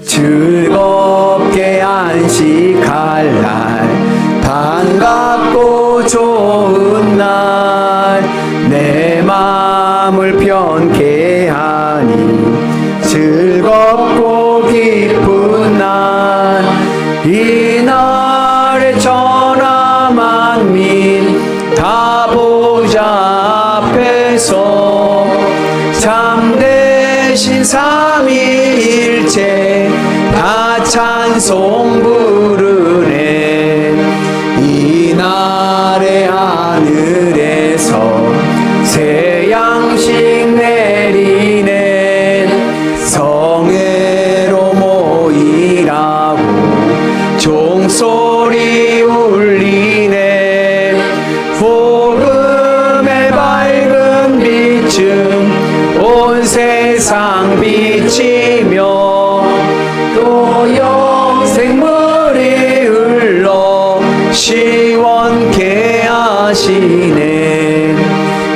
즐겁게 안식할 날, 반갑고 좋은 날, 내 마음을 편케 하니 즐겁고 기쁜 날, 이날에 천하 만민 다 보좌 앞에서 참되신 삼위일체 다 찬송 부르네. 이날에 하늘에서 새 양식 내리네. 성회로 모이라고 종소리 울리네. 복음의 밝은 빛은 온 세상 비치며 또 영생물이 흘러 시원케 하시네.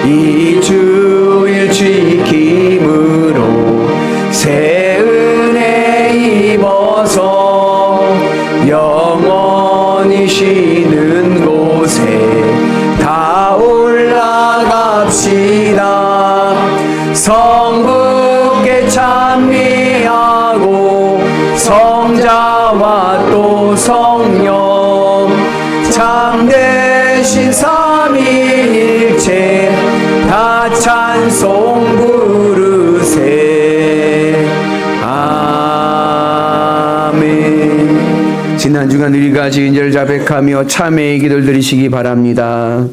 이 주일 지킴으로 새 은혜 입어서 영원히 쉬는 곳에 다 올라갑시다. 성부께 찬미하고 성자와 또 성령 참되신 삼위일체 다 찬송 부르세. 아멘. 지난 주간 우리가 인절을 자백하며 참회의 기도를 드리시기 바랍니다.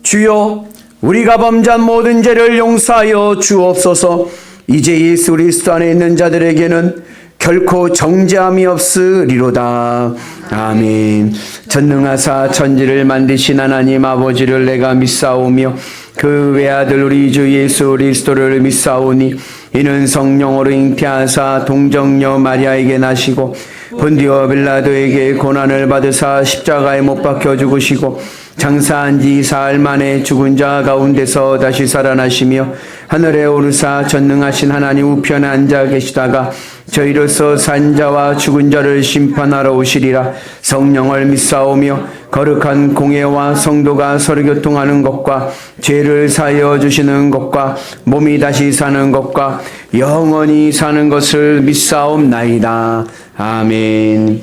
주여, 우리가 범죄한 모든 죄를 용서하여 주옵소서. 이제 예수 그리스도 안에 있는 자들에게는 결코 정죄함이 없으리로다. 아멘. 전능하사 천지를 만드신 하나님 아버지를 내가 믿사오며 그 외아들 우리 주 예수 그리스도를 믿사오니 이는 성령으로 잉태하사 동정녀 마리아에게 나시고 본디오 빌라도에게 고난을 받으사 십자가에 못 박혀 죽으시고 장사한 지 사흘 만에 죽은 자 가운데서 다시 살아나시며 하늘에 오르사 전능하신 하나님 우편에 앉아 계시다가 저희로서 산 자와 죽은 자를 심판하러 오시리라. 성령을 믿사오며 거룩한 공예와 성도가 서로 교통하는 것과 죄를 사하여 주시는 것과 몸이 다시 사는 것과 영원히 사는 것을 믿사옵나이다. 아멘.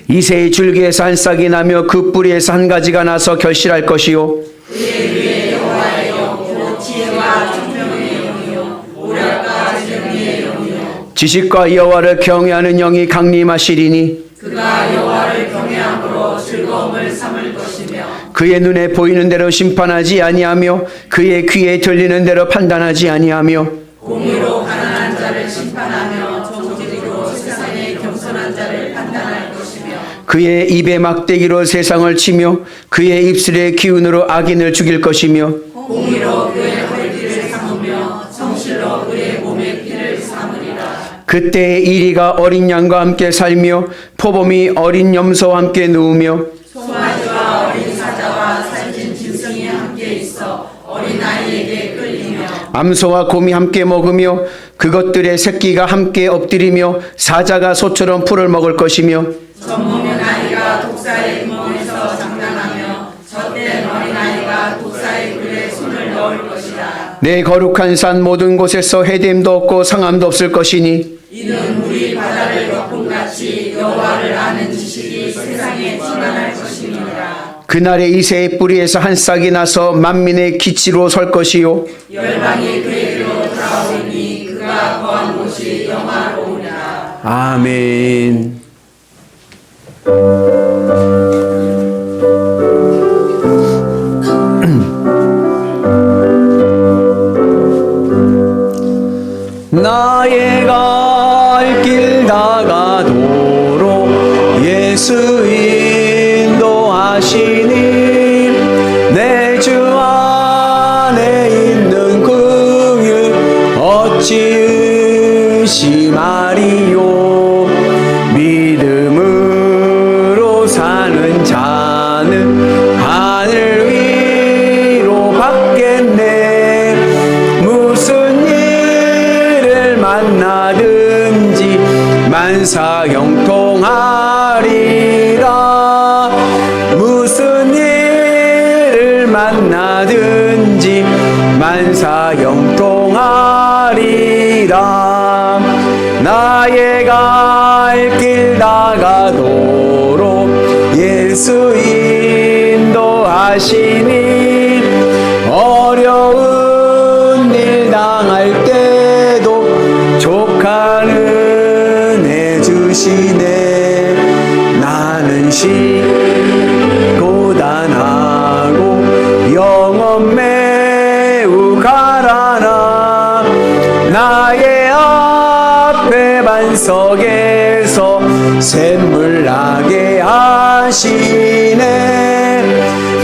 이새의 줄기에서 한 싹이 나며 그 뿌리에서 한 가지가 나서 결실할 것이요 그의 여호와의 영, 곧 지혜와 총명의 영이요 오략과 지령의 영이요 지식과 여호와를 경외하는 영이 강림하시리니 그가 여호와를 경외함으로 즐거움을 삼을 것이며 그의 눈에 보이는 대로 심판하지 아니하며 그의 귀에 들리는 대로 판단하지 아니하며 공의로 가난한 자를 심판하며 정직으로 세상의 겸손한 자를 판단할 것이며 그의 입에 막대기로 세상을 치며 그의 입술의 기운으로 악인을 죽일 것이며 공의로 그의 허리띠를 삼으며 성실로 그의 몸의 피를 삼으리라. 그때 이리가 어린 양과 함께 살며 포범이 어린 염소와 함께 누우며 송아지와 어린 사자와 살찐 짐승이 함께 있어 나이에게 끌리며 암소와 곰이 함께 먹으며 그것들의 새끼가 함께 엎드리며 사자가 소처럼 풀을 먹을 것이며 젖먹는 아이가 독사의 구멍에서 장난하며 젖된 어린아이가 독사의 굴에 손을 넣을 것이다. 내 거룩한 산 모든 곳에서 해됨도 없고 상함도 없을 것이니 이는 물이 바다를 덮음같이 여호와를 아는 지식이 세상에 충만할 것이니라. 그날에 이새의 뿌리에서 한 싹이 나서 만민의 기치로 설 것이요 열방이 그에게로 돌아오리니 그가 거한 곳이 영화로우리라. 아멘. 나의 갈 길 다가도록 예수 인도하시니 내 주 안에 있는 긍휼 어찌 의심하리요. 믿음으로 사는 자는 하늘 위로 받겠네. 무슨 일을 만나든지 만사 형통하리라. 무슨 일을 만나든지 만사 형통하리라. 나의 갈 길 다가도록 예수 인도하시니 어려운 일 당할 때도 족하는 해 주시네. 나는 고단하고 영혼 매우 가라나 나의 앞에 반석에서 샘물 나게 하시네.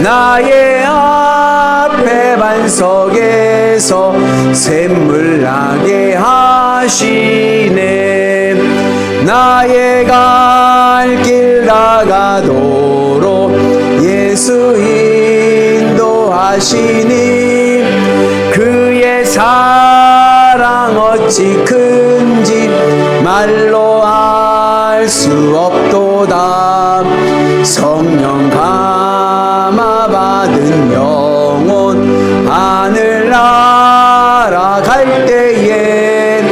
나의 앞에 반석에서 샘물 나게 하시네. 나의 갈 길 다가도록 예수 인도하시니 그의 사랑 어찌 큰지 말로 알 수 없도다. 성령 감화 받은 영혼 하늘 날아갈 때에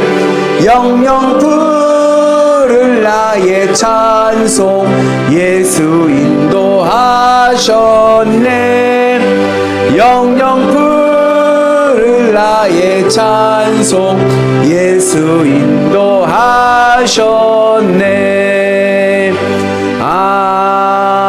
영영 부를 나의 찬송 예수 인도하셨네. 영영 부를 나의 찬송 예수 인도하셨네. 아멘.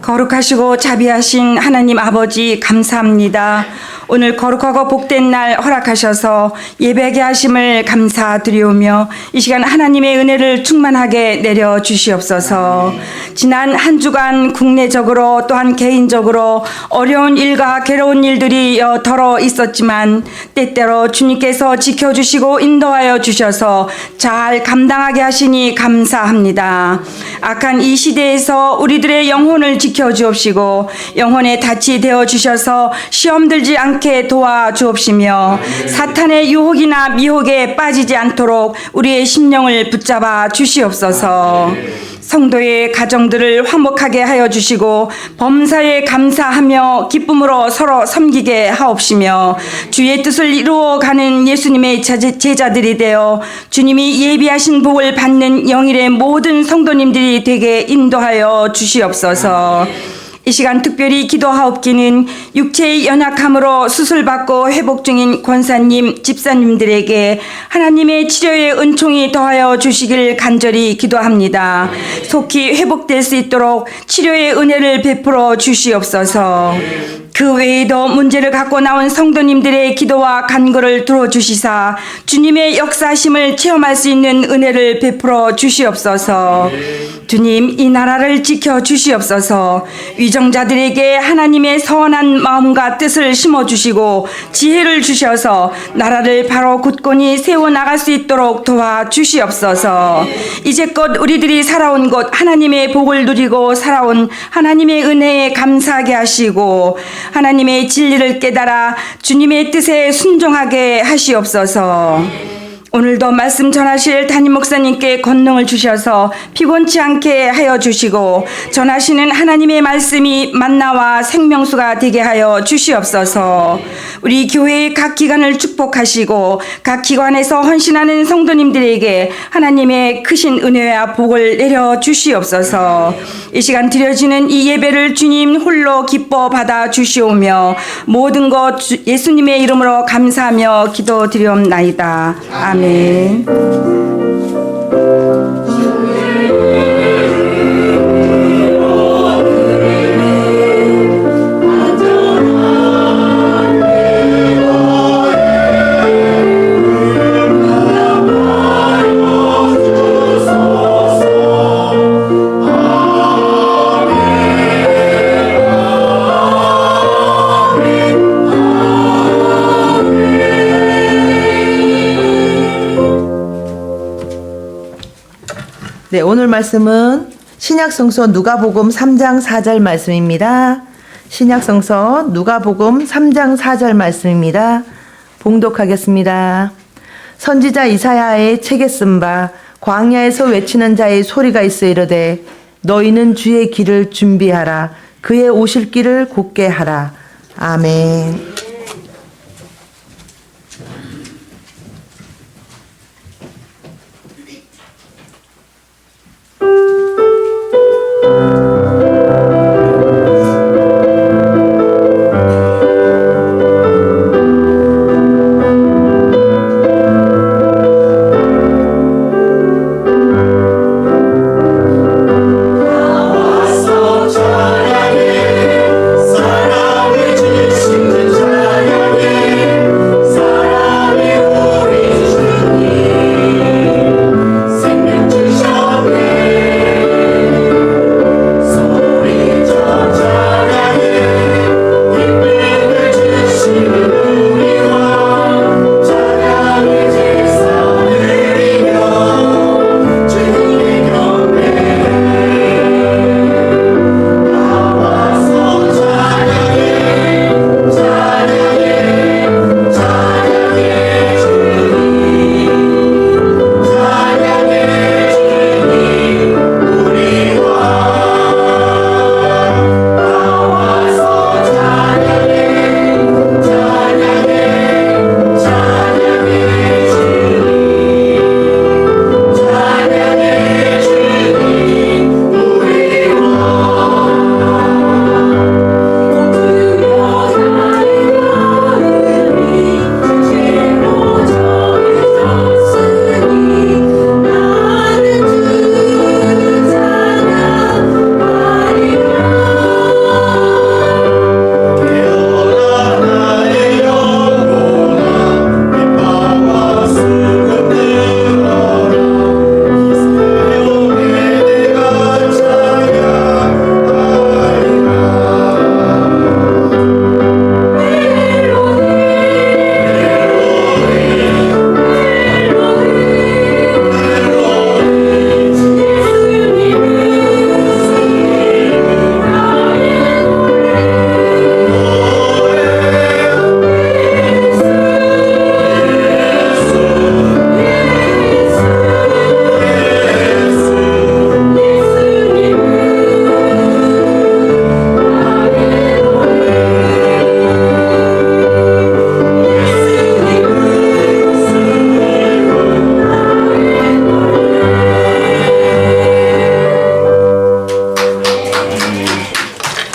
거룩하시고 자비하신 하나님 아버지 감사합니다. 오늘 거룩하고 복된 날 허락하셔서 예배하게 하심을 감사드리오며 이 시간 하나님의 은혜를 충만하게 내려주시옵소서. 지난 한 주간 국내적으로 또한 개인적으로 어려운 일과 괴로운 일들이 여더러 있었지만 때때로 주님께서 지켜주시고 인도하여 주셔서 잘 감당하게 하시니 감사합니다. 악한 이 시대에서 우리들의 영혼을 지켜주옵시고 영혼에 닻이 되어주셔서 시험 들지 않게 도와주옵시며 사탄의 유혹이나 미혹에 빠지지 않도록 우리의 심령을 붙잡아 주시옵소서. 성도의 가정들을 화목하게 하여 주시고 범사에 감사하며 기쁨으로 서로 섬기게 하옵시며 주의 뜻을 이루어가는 예수님의 제자들이 되어 주님이 예비하신 복을 받는 영일의 모든 성도님들이 되게 인도하여 주시옵소서. 이 시간 특별히 기도하옵기는 육체의 연약함으로 수술받고 회복 중인 권사님, 집사님들에게 하나님의 치료의 은총이 더하여 주시길 간절히 기도합니다. 속히 회복될 수 있도록 치료의 은혜를 베풀어 주시옵소서. 그 외에도 문제를 갖고 나온 성도님들의 기도와 간구를 들어주시사 주님의 역사심을 체험할 수 있는 은혜를 베풀어 주시옵소서. 주님, 이 나라를 지켜 주시옵소서. 위정자들에게 하나님의 선한 마음과 뜻을 심어주시고 지혜를 주셔서 나라를 바로 굳건히 세워나갈 수 있도록 도와주시옵소서. 이제껏 우리들이 살아온 곳 하나님의 복을 누리고 살아온 하나님의 은혜에 감사하게 하시고 하나님의 진리를 깨달아 주님의 뜻에 순종하게 하시옵소서. 오늘도 말씀 전하실 담임 목사님께 권능을 주셔서 피곤치 않게 하여 주시고 전하시는 하나님의 말씀이 만나와 생명수가 되게 하여 주시옵소서. 우리 교회의 각 기관을 축복하시고 각 기관에서 헌신하는 성도님들에게 하나님의 크신 은혜와 복을 내려 주시옵소서. 이 시간 드려지는 이 예배를 주님 홀로 기뻐 받아 주시오며 모든 것 예수님의 이름으로 감사하며 기도드리옵나이다. 아멘. 네, 오늘 말씀은 신약성서 누가복음 3장 4절 말씀입니다. 신약성서 누가복음 3장 4절 말씀입니다. 봉독하겠습니다. 선지자 이사야의 책에 쓴 바 광야에서 외치는 자의 소리가 있어 이르되 너희는 주의 길을 준비하라. 그의 오실 길을 곧게 하라. 아멘.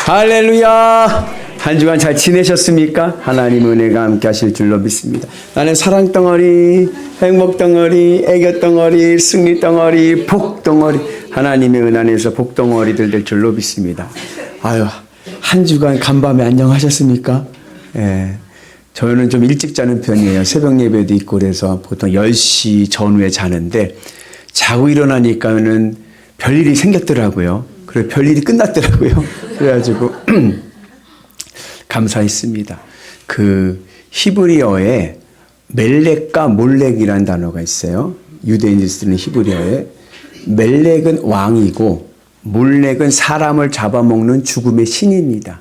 할렐루야. 한 주간 잘 지내셨습니까? 하나님 은혜가 함께 하실 줄로 믿습니다. 나는 사랑 덩어리, 행복 덩어리, 애교 덩어리, 승리 덩어리, 복 덩어리, 하나님의 은혜 안에서 복 덩어리들 될 줄로 믿습니다. 아유, 한 주간 간밤에 안녕하셨습니까? 예. 저는 좀 일찍 자는 편이에요. 새벽 예배도 있고 그래서 보통 10시 전후에 자는데 자고 일어나니까는 별일이 생겼더라고요. 그래 별일이 끝났더라고요. 그래가지고 감사했습니다. 그 히브리어에 멜렉과 몰렉이라는 단어가 있어요. 유대인들이 쓰는 히브리어에 멜렉은 왕이고 몰렉은 사람을 잡아먹는 죽음의 신입니다.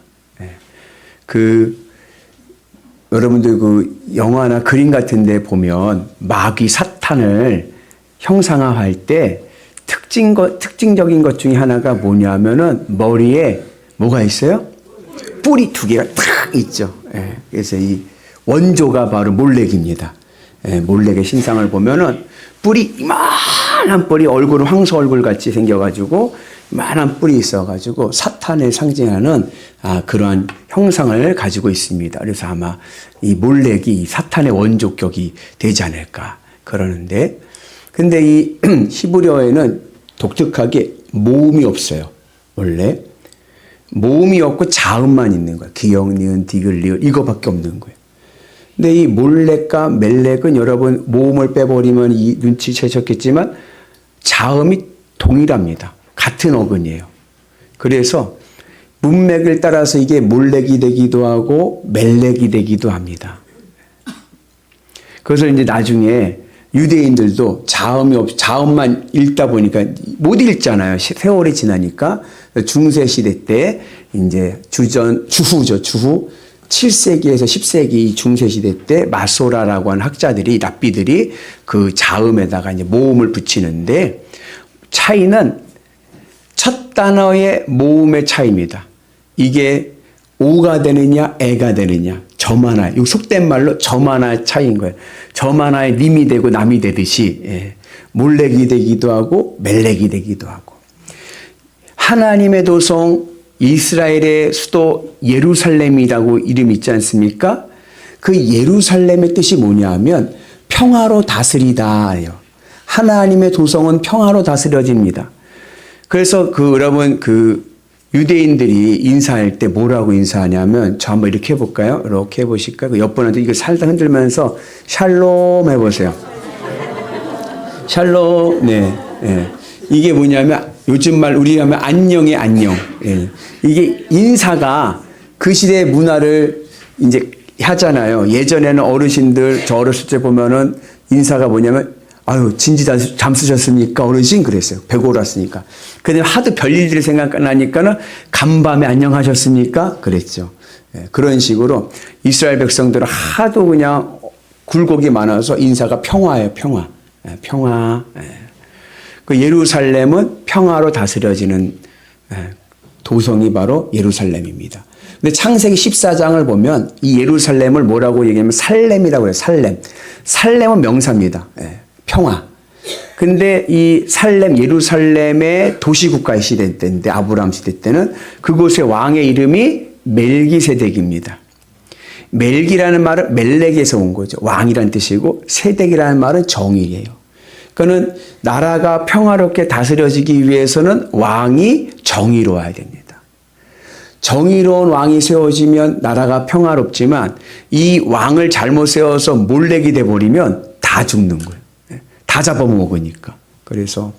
여러분들 그 영화나 그림 같은 데 보면 마귀 사탄을 형상화할 때 특징적인 것 중에 하나가 뭐냐면은 머리에 뭐가 있어요? 뿔이 2개가 탁 있죠. 그래서 이 원조가 바로 몰렉입니다. 몰렉의 신상을 보면은 뿔이 이만한 뿔이 얼굴은 황소 얼굴 같이 생겨가지고 이만한 뿔이 있어가지고 사탄을 상징하는 그러한 형상을 가지고 있습니다. 그래서 아마 이 몰렉이 사탄의 원조격이 되지 않을까 그러는데, 근데 이 히브리어에는 독특하게 모음이 없어요. 원래 모음이 없고 자음만 있는 거예요. 기역, 니은, 디귿, 리을 이거밖에 없는 거예요. 근데 이 몰렉과 멜렉은 여러분 모음을 빼버리면 이 눈치채셨겠지만 자음이 동일합니다. 같은 어근이에요. 그래서 문맥을 따라서 이게 몰렉이 되기도 하고 멜렉이 되기도 합니다. 그래서 이제 나중에 유대인들도 자음만 읽다 보니까 못 읽잖아요. 세월이 지나니까. 중세 시대 때 이제 주후 7세기에서 10세기 중세 시대 때 마소라라고 하는 학자들이 랍비들이 그 자음에다가 이제 모음을 붙이는데 차이는 첫 단어의 모음의 차이입니다. 이게 오가 되느냐 애가 되느냐 점 하나, 이 속된 말로 점 하나의 차이인 거예요. 점 하나에 님이 되고 남이 되듯이 몰렉이 되기도 하고 멜렉이 되기도 하고. 하나님의 도성 이스라엘의 수도 예루살렘이라고 이름이 있지 않습니까? 그 예루살렘의 뜻이 뭐냐 하면 평화로 다스리다예요. 하나님의 도성은 평화로 다스려집니다. 그래서 여러분 유대인들이 인사할 때 뭐라고 인사하냐면 저 한번 이렇게 해볼까요? 이렇게 해보실까요? 그 옆분한테 이거 살짝 흔들면서 샬롬 해보세요. 샬롬. 네. 이게 뭐냐면 요즘 말 우리 하면 안녕의 안녕. 이게 인사가 그 시대의 문화를 이제 하잖아요. 예전에는 어르신들 저 어렸을 때 보면은 인사가 뭐냐면 아유 진지 잠수셨습니까 어르신 그랬어요. 배고랐으니까. 근데 하도 별일들이 생각나니까는 간밤에 안녕하셨습니까 그랬죠. 그런 식으로 이스라엘 백성들은 하도 그냥 굴곡이 많아서 인사가 평화예요. 평화. 그 예루살렘은 평화로 다스려지는 도성이 바로 예루살렘입니다. 근데 창세기 14장을 보면 이 예루살렘을 뭐라고 얘기하면 살렘이라고 해요. 살렘은 명사입니다. 평화. 근데 이 예루살렘의 도시국가의 시대 때인데 아브라함 시대 때는 그곳의 왕의 이름이 멜기세덱입니다. 멜기라는 말은 멜렉에서 온 거죠. 왕이라는 뜻이고 세덱이라는 말은 정의예요. 그러니까 나라가 평화롭게 다스려지기 위해서는 왕이 정의로워야 됩니다. 정의로운 왕이 세워지면 나라가 평화롭지만 이 왕을 잘못 세워서 몰렉이 돼버리면 다 죽는 거예요. 다 잡아먹으니까. 그래서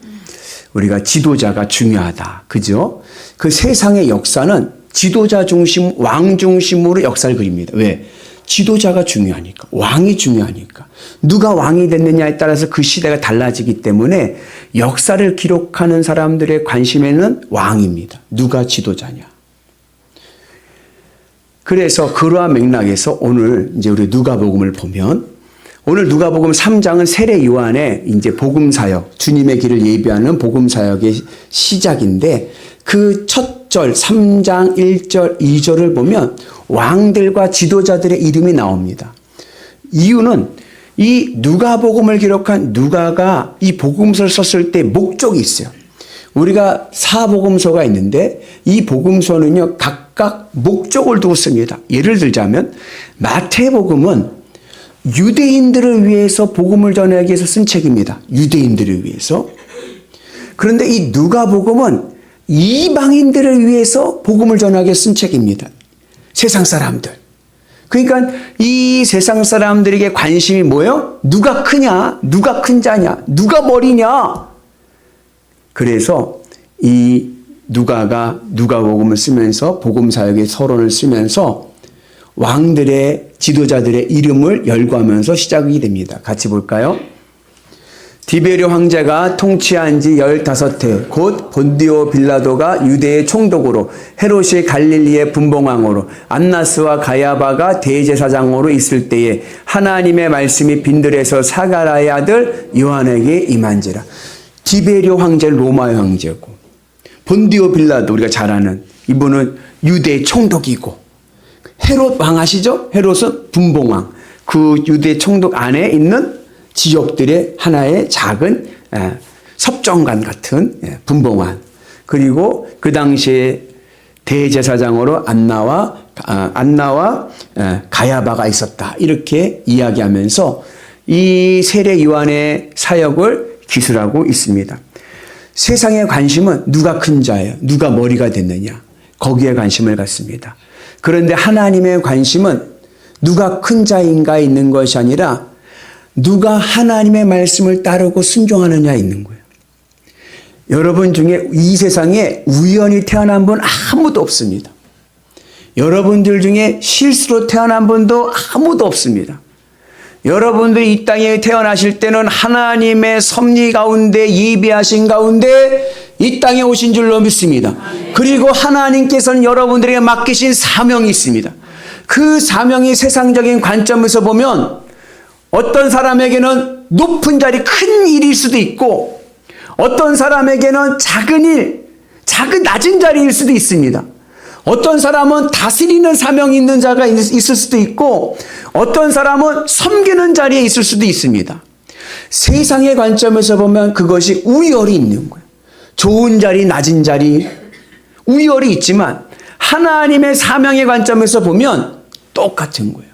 우리가 지도자가 중요하다. 그죠? 그 세상의 역사는 지도자 중심, 왕 중심으로 역사를 그립니다. 왜? 지도자가 중요하니까. 왕이 중요하니까. 누가 왕이 됐느냐에 따라서 그 시대가 달라지기 때문에 역사를 기록하는 사람들의 관심에는 왕입니다. 누가 지도자냐. 그래서 그러한 맥락에서 오늘 이제 우리 누가복음을 보면 오늘 누가복음 3장은 세례 요한의 이제 복음 사역, 주님의 길을 예비하는 복음 사역의 시작인데 그 첫 절 3장 1절 2절을 보면 왕들과 지도자들의 이름이 나옵니다. 이유는 이 누가복음을 기록한 누가가 이 복음서를 썼을 때 목적이 있어요. 우리가 사복음서가 있는데 이 복음서는요 각각 목적을 두고 씁니다. 예를 들자면 마태복음은 유대인들을 위해서 복음을 전하기 위해서 쓴 책입니다. 유대인들을 위해서. 그런데 이 누가복음은 이방인들을 위해서 복음을 전하게 쓴 책입니다. 세상 사람들. 그러니까 이 세상 사람들에게 관심이 뭐예요? 누가 크냐? 누가 큰 자냐? 누가 머리냐? 그래서 이 누가가 누가복음을 쓰면서 복음 사역의 서론을 쓰면서 왕들의 지도자들의 이름을 열거하면서 시작이 됩니다. 같이 볼까요? 디베르 황제가 통치한 지 15해 곧 본디오 빌라도가 유대의 총독으로 헤롯이 갈릴리의 분봉왕으로 안나스와 가야바가 대제사장으로 있을 때에 하나님의 말씀이 빈들에서 사가랴의 아들 요한에게 임한지라. 디베르 황제는 로마의 황제고 본디오 빌라도 우리가 잘 아는 이분은 유대의 총독이고 헤롯 왕 아시죠? 헤롯은 분봉왕. 그 유대 총독 안에 있는 지역들의 하나의 작은 섭정관 같은 분봉왕. 그리고 그 당시에 대제사장으로 안나와 가야바가 있었다. 이렇게 이야기하면서 이 세례 요한의 사역을 기술하고 있습니다. 세상의 관심은 누가 큰 자예요? 누가 머리가 됐느냐? 거기에 관심을 갖습니다. 그런데 하나님의 관심은 누가 큰 자인가에 있는 것이 아니라 누가 하나님의 말씀을 따르고 순종하느냐에 있는 거예요. 여러분 중에 이 세상에 우연히 태어난 분 아무도 없습니다. 여러분들 중에 실수로 태어난 분도 아무도 없습니다. 여러분들이 이 땅에 태어나실 때는 하나님의 섭리 가운데 예비하신 가운데 이 땅에 오신 줄로 믿습니다. 그리고 하나님께서는 여러분들에게 맡기신 사명이 있습니다. 그 사명이 세상적인 관점에서 보면 어떤 사람에게는 높은 자리, 큰 일일 수도 있고 어떤 사람에게는 낮은 자리일 수도 있습니다. 어떤 사람은 다스리는 사명이 있는 자가 있을 수도 있고 어떤 사람은 섬기는 자리에 있을 수도 있습니다. 세상의 관점에서 보면 그것이 우열이 있는 거예요. 좋은 자리, 낮은 자리, 우열이 있지만 하나님의 사명의 관점에서 보면 똑같은 거예요.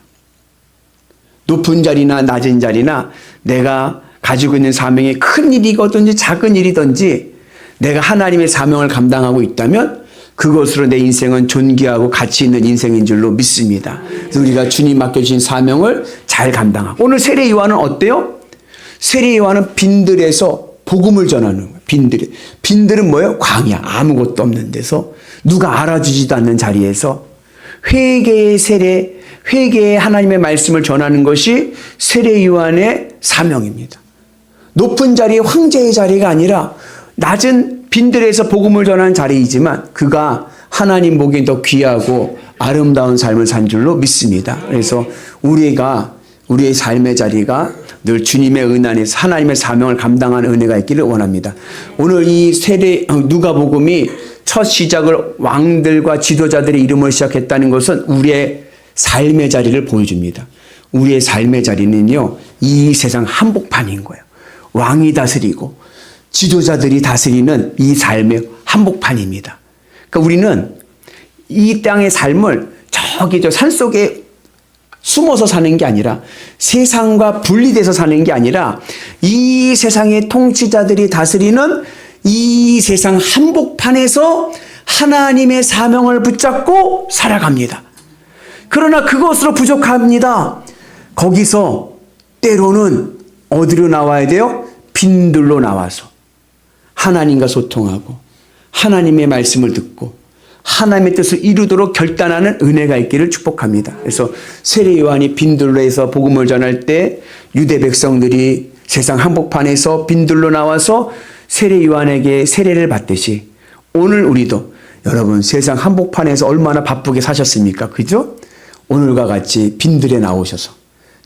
높은 자리나 낮은 자리나 내가 가지고 있는 사명이 큰 일이든지 작은 일이든지 내가 하나님의 사명을 감당하고 있다면 그것으로 내 인생은 존귀하고 가치 있는 인생인 줄로 믿습니다. 그래서 우리가 주님 맡겨주신 사명을 잘 감당하고 오늘 세례 요한은 어때요? 세례 요한은 빈들에서 복음을 전하는 거예요. 빈들은 뭐예요? 광야, 아무것도 없는 데서 누가 알아주지도 않는 자리에서 회개의 세례, 회개의 하나님의 말씀을 전하는 것이 세례 요한의 사명입니다. 높은 자리, 황제의 자리가 아니라 낮은 빈들에서 복음을 전하는 자리이지만 그가 하나님 보기엔 더 귀하고 아름다운 삶을 산 줄로 믿습니다. 그래서 우리의 삶의 자리가 늘 주님의 은혜 안에서 하나님의 사명을 감당하는 은혜가 있기를 원합니다. 오늘 이 누가복음이 첫 시작을 왕들과 지도자들의 이름으로 시작했다는 것은 우리의 삶의 자리를 보여줍니다. 우리의 삶의 자리는요, 이 세상 한복판인 거예요. 왕이 다스리고 지도자들이 다스리는 이 삶의 한복판입니다. 그러니까 우리는 이 땅의 삶을 저기 저 산속에 숨어서 사는 게 아니라 세상과 분리돼서 사는 게 아니라 이 세상의 통치자들이 다스리는 이 세상 한복판에서 하나님의 사명을 붙잡고 살아갑니다. 그러나 그것으로 부족합니다. 거기서 때로는 어디로 나와야 돼요? 빈들로 나와서 하나님과 소통하고 하나님의 말씀을 듣고 하나님의 뜻을 이루도록 결단하는 은혜가 있기를 축복합니다. 그래서 세례 요한이 빈들로에서 복음을 전할 때 유대 백성들이 세상 한복판에서 빈들로 나와서 세례 요한에게 세례를 받듯이 오늘 우리도 여러분 세상 한복판에서 얼마나 바쁘게 사셨습니까? 그죠? 오늘과 같이 빈들에 나오셔서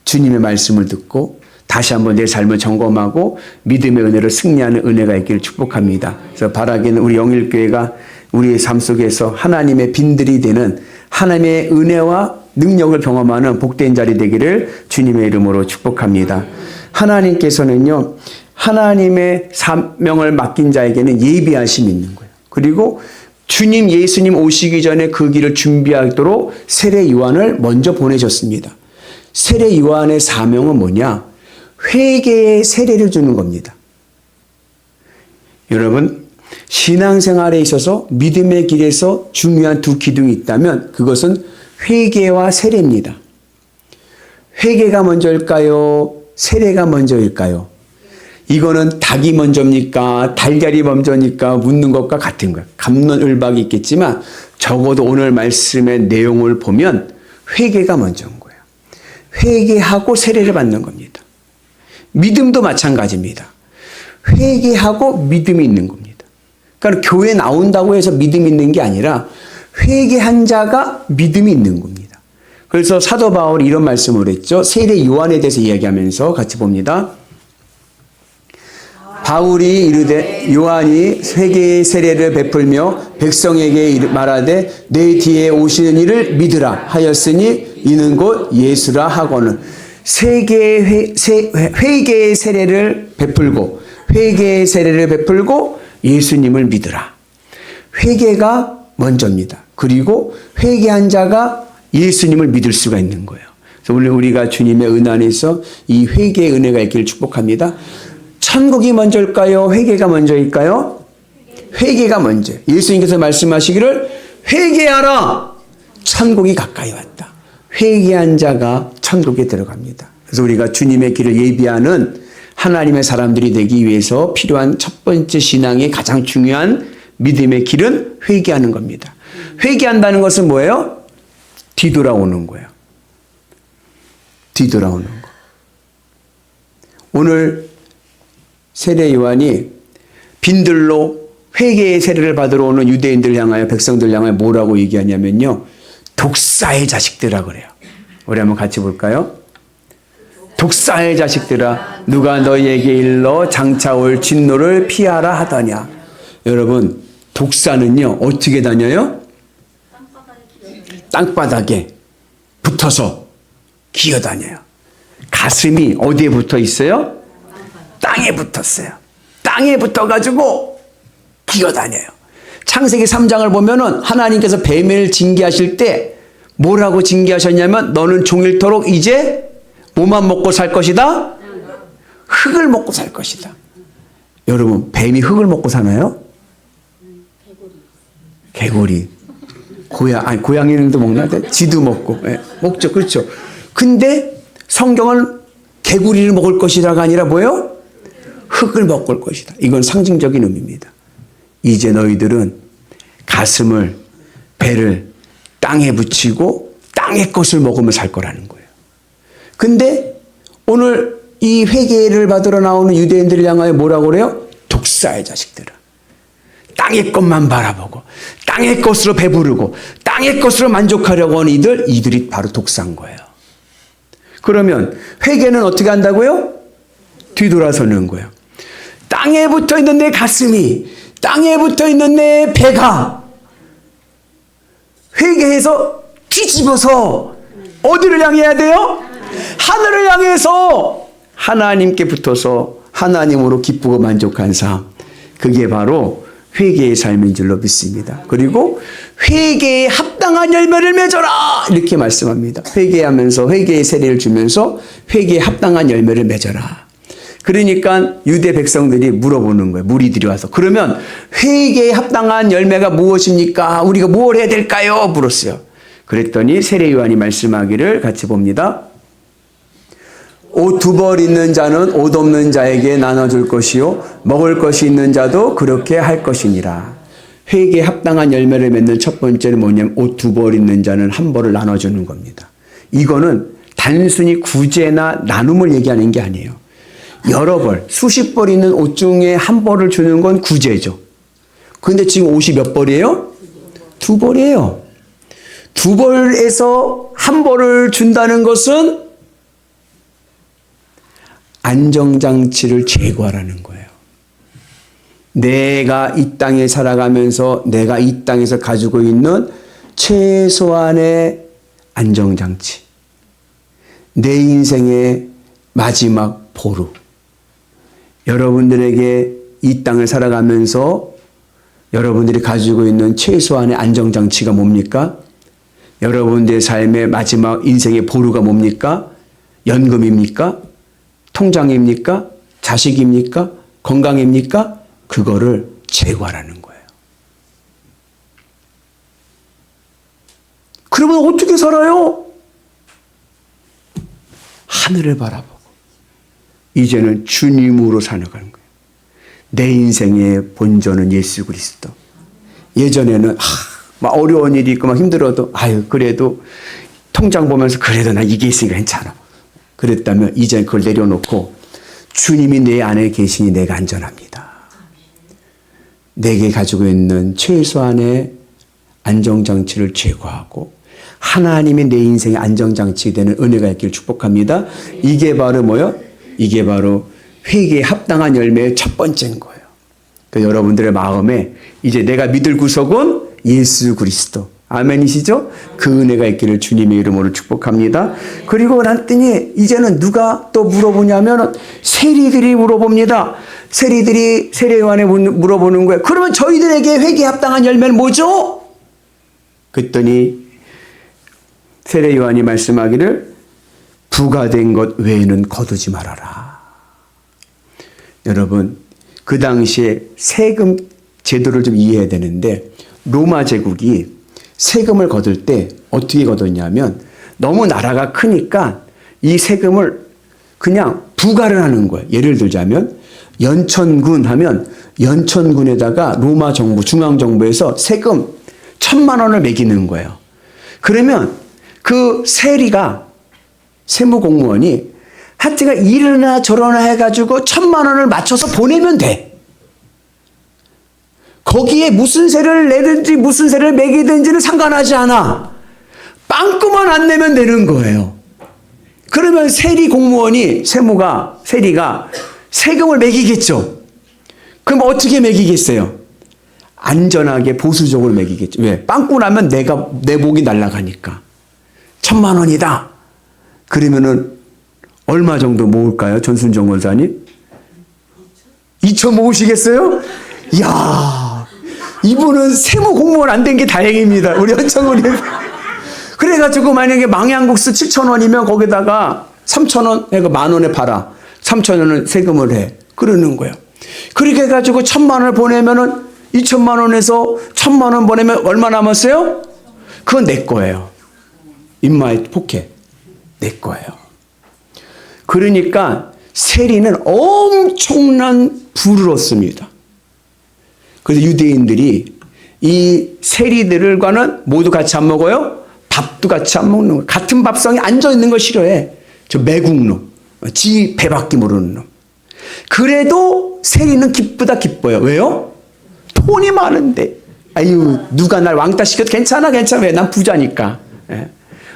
주님의 말씀을 듣고 다시 한번 내 삶을 점검하고 믿음의 은혜를 승리하는 은혜가 있기를 축복합니다. 그래서 바라기는 우리 영일교회가 우리의 삶 속에서 하나님의 빈들이 되는 하나님의 은혜와 능력을 경험하는 복된 자리 되기를 주님의 이름으로 축복합니다. 하나님께서는요, 하나님의 사명을 맡긴 자에게는 예비하심이 있는 거예요. 그리고 주님 예수님 오시기 전에 그 길을 준비하도록 세례 요한을 먼저 보내셨습니다. 세례 요한의 사명은 뭐냐? 회개의 세례를 주는 겁니다. 여러분, 신앙생활에 있어서 믿음의 길에서 중요한 두 기둥이 있다면 그것은 회개와 세례입니다. 회개가 먼저일까요? 세례가 먼저일까요? 이거는 닭이 먼저입니까? 달걀이 먼저입니까? 묻는 것과 같은 거예요. 갑론을박이 있겠지만 적어도 오늘 말씀의 내용을 보면 회개가 먼저인 거예요. 회개하고 세례를 받는 겁니다. 믿음도 마찬가지입니다. 회개하고 믿음이 있는 겁니다. 그러니까 교회 나온다고 해서 믿음이 있는 게 아니라 회개한 자가 믿음이 있는 겁니다. 그래서 사도 바울이 이런 말씀을 했죠. 세례 요한에 대해서 이야기하면서 같이 봅니다. 바울이 이르되 요한이 회개의 세례를 베풀며 백성에게 말하되 내 뒤에 오시는 이를 믿으라 하였으니 이는 곧 예수라 하고는 회개의 세례를 베풀고 회개의 세례를 베풀고 예수님을 믿으라. 회개가 먼저입니다. 그리고 회개한 자가 예수님을 믿을 수가 있는 거예요. 그래서 오늘 우리가 주님의 은혜 안에서 이 회개의 은혜가 있기를 축복합니다. 천국이 먼저일까요? 회개가 먼저일까요? 회개가 먼저. 예수님께서 말씀하시기를 회개하라. 천국이 가까이 왔다. 회개한 자가 천국에 들어갑니다. 그래서 우리가 주님의 길을 예비하는 하나님의 사람들이 되기 위해서 필요한 첫 번째 신앙의 가장 중요한 믿음의 길은 회개하는 겁니다. 회개한다는 것은 뭐예요? 뒤돌아오는 거예요. 뒤돌아오는 거. 오늘 세례 요한이 빈들로 회개의 세례를 받으러 오는 유대인들 향하여 백성들 향하여 뭐라고 얘기하냐면요. 독사의 자식들아 그래요. 우리 한번 같이 볼까요? 독사의 자식들아 누가 너희에게 일러 장차 올 진노를 피하라 하더냐. 여러분 독사는요 어떻게 다녀요? 땅바닥에 붙어서 기어다녀요. 가슴이 어디에 붙어 있어요? 땅에 붙었어요. 땅에 붙어가지고 기어다녀요. 창세기 3장을 보면은 하나님께서 뱀을 징계하실 때 뭐라고 징계하셨냐면 너는 종일토록 이제 뭐만 먹고 살 것이다? 흙을 먹고 살 것이다. 여러분 뱀이 흙을 먹고 사나요? 개구리. 고양이는도 먹는데 쥐도 먹고 먹죠. 그렇죠. 근데 성경은 개구리를 먹을 것이라가 아니라 뭐예요? 흙을 먹을 것이다. 이건 상징적인 의미입니다. 이제 너희들은 가슴을 배를 땅에 붙이고 땅의 것을 먹으며 살 거라는 거예요. 근데 오늘 이 회개를 받으러 나오는 유대인들을 향하여 뭐라고 그래요? 독사의 자식들아. 땅의 것만 바라보고 땅의 것으로 배부르고 땅의 것으로 만족하려고 하는 이들이 바로 독사인 거예요. 그러면 회개는 어떻게 한다고요? 뒤돌아서는 거예요. 땅에 붙어 있는 내 가슴이, 땅에 붙어 있는 내 배가 회개해서 뒤집어서 어디를 향해야 돼요? 하늘을 향해서 하나님께 붙어서 하나님으로 기쁘고 만족한 삶. 그게 바로 회개의 삶인 줄로 믿습니다. 그리고 회개에 합당한 열매를 맺어라 이렇게 말씀합니다. 회개하면서 회개의 세례를 주면서 회개에 합당한 열매를 맺어라. 그러니까 유대 백성들이 물어보는 거예요. 무리들이 와서. 그러면 회개에 합당한 열매가 무엇입니까? 우리가 무엇을 해야 될까요? 물었어요. 그랬더니 세례 요한이 말씀하기를 같이 봅니다. 옷 두 벌 있는 자는 옷 없는 자에게 나눠줄 것이요 먹을 것이 있는 자도 그렇게 할 것이니라. 회개에 합당한 열매를 맺는 첫 번째는 뭐냐면 옷 두 벌 있는 자는 한 벌을 나눠주는 겁니다. 이거는 단순히 구제나 나눔을 얘기하는 게 아니에요. 여러 벌, 수십 벌 있는 옷 중에 한 벌을 주는 건 구제죠. 그런데 지금 옷이 몇 벌이에요? 두 벌이에요. 두 벌에서 한 벌을 준다는 것은 안정장치를 제거하라는 거예요. 내가 이 땅에 살아가면서 내가 이 땅에서 가지고 있는 최소한의 안정장치. 내 인생의 마지막 보루. 여러분들에게 이 땅을 살아가면서 여러분들이 가지고 있는 최소한의 안정장치가 뭡니까? 여러분들의 삶의 마지막 인생의 보루가 뭡니까? 연금입니까? 통장입니까? 자식입니까? 건강입니까? 그거를 제거하라는 거예요. 그러면 어떻게 살아요? 하늘을 바라보고 이제는 주님으로 살아가는 거예요. 내 인생의 본전은 예수 그리스도. 예전에는 막 어려운 일이 있고 막 힘들어도 그래도 통장 보면서 그래도 나 이게 있으니까 괜찮아. 그랬다면 이제 그걸 내려놓고 주님이 내 안에 계시니 내가 안전합니다. 내게 가지고 있는 최소한의 안정장치를 제거하고 하나님이 내 인생의 안정장치가 되는 은혜가 있기를 축복합니다. 이게 바로 뭐요? 이게 바로 회개에 합당한 열매의 첫 번째인 거예요. 그러니까 여러분들의 마음에 이제 내가 믿을 구속은 예수 그리스도. 아멘이시죠? 그 은혜가 있기를 주님의 이름으로 축복합니다. 그리고 났더니 이제는 누가 또 물어보냐면 세리들이 물어봅니다. 세리들이 세례요한에 물어보는 거예요. 그러면 저희들에게 회개에 합당한 열매는 뭐죠? 그랬더니 세례요한이 말씀하기를 부가된 것 외에는 거두지 말아라. 여러분, 그 당시에 세금 제도를 좀 이해해야 되는데 로마 제국이 세금을 거둘 때 어떻게 거뒀냐면 너무 나라가 크니까 이 세금을 그냥 부과를 하는 거예요. 예를 들자면 연천군 하면 연천군에다가 로마 정부, 중앙정부에서 세금 1,000만 원을 매기는 거예요. 그러면 그 세리가 세무공무원이 하여튼 이러나 저러나 해가지고 1,000만 원을 맞춰서 보내면 돼. 거기에 무슨 세를 내든지 무슨 세를 매기든지는 상관하지 않아. 빵꾸만 안 내면 되는 거예요. 그러면 세리 공무원이 세리가 세금을 매기겠죠. 그럼 어떻게 매기겠어요? 안전하게 보수적으로 매기겠죠. 왜? 빵꾸 나면 내 목이 날아가니까. 1,000만 원이다. 그러면은 얼마 정도 모을까요? 전순정 원사님? 2천 모으시겠어요? 이야, 이분은 세무 공무원 안 된 게 다행입니다. 우리 현청훈이. 그래가지고 만약에 망향국수 7,000원이면 거기다가 3,000원, 내가 10,000원에 팔아. 3,000원은 세금을 해. 그러는 거예요. 그렇게 해가지고 1,000만 원을 보내면은 2,000만 원에서 1,000만 원 보내면 얼마 남았어요? 그건 내 거예요. 인마의 포켓. 내 거예요. 그러니까 세리는 엄청난 부를 얻습니다. 그래서 유대인들이 이 세리들과는 모두 같이 안 먹어요? 밥도 같이 안 먹는 거예요. 같은 밥상에 앉아있는 걸 싫어해. 저 매국놈. 지 배밖에 모르는 놈. 그래도 세리는 기뻐요. 왜요? 돈이 많은데. 아유, 누가 날 왕따 시켜도 괜찮아. 왜? 난 부자니까. 예.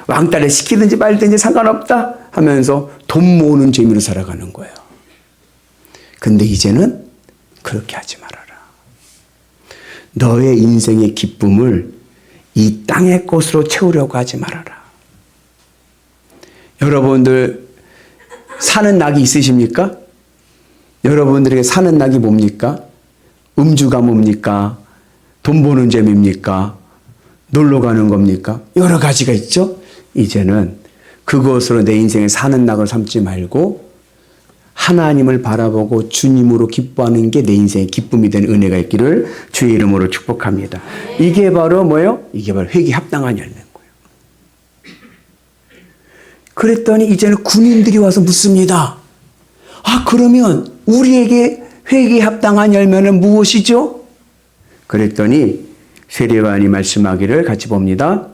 왕따를 시키든지 말든지 상관없다 하면서 돈 모으는 재미로 살아가는 거예요. 근데 이제는 그렇게 하지 말아라. 너의 인생의 기쁨을 이 땅의 것으로 채우려고 하지 말아라. 여러분들 사는 낙이 있으십니까? 여러분들에게 사는 낙이 뭡니까? 음주가 뭡니까? 돈 버는 재미입니까? 놀러 가는 겁니까? 여러 가지가 있죠? 이제는 그것으로 내 인생에 사는 낙을 삼지 말고 하나님을 바라보고 주님으로 기뻐하는 게 내 인생의 기쁨이 된 은혜가 있기를 주의 이름으로 축복합니다. 이게 바로 뭐예요? 이게 바로 회개에 합당한 열매인 거예요. 그랬더니 이제는 군인들이 와서 묻습니다. 그러면 우리에게 회개에 합당한 열매는 무엇이죠? 그랬더니 세례요한이 말씀하기를 같이 봅니다.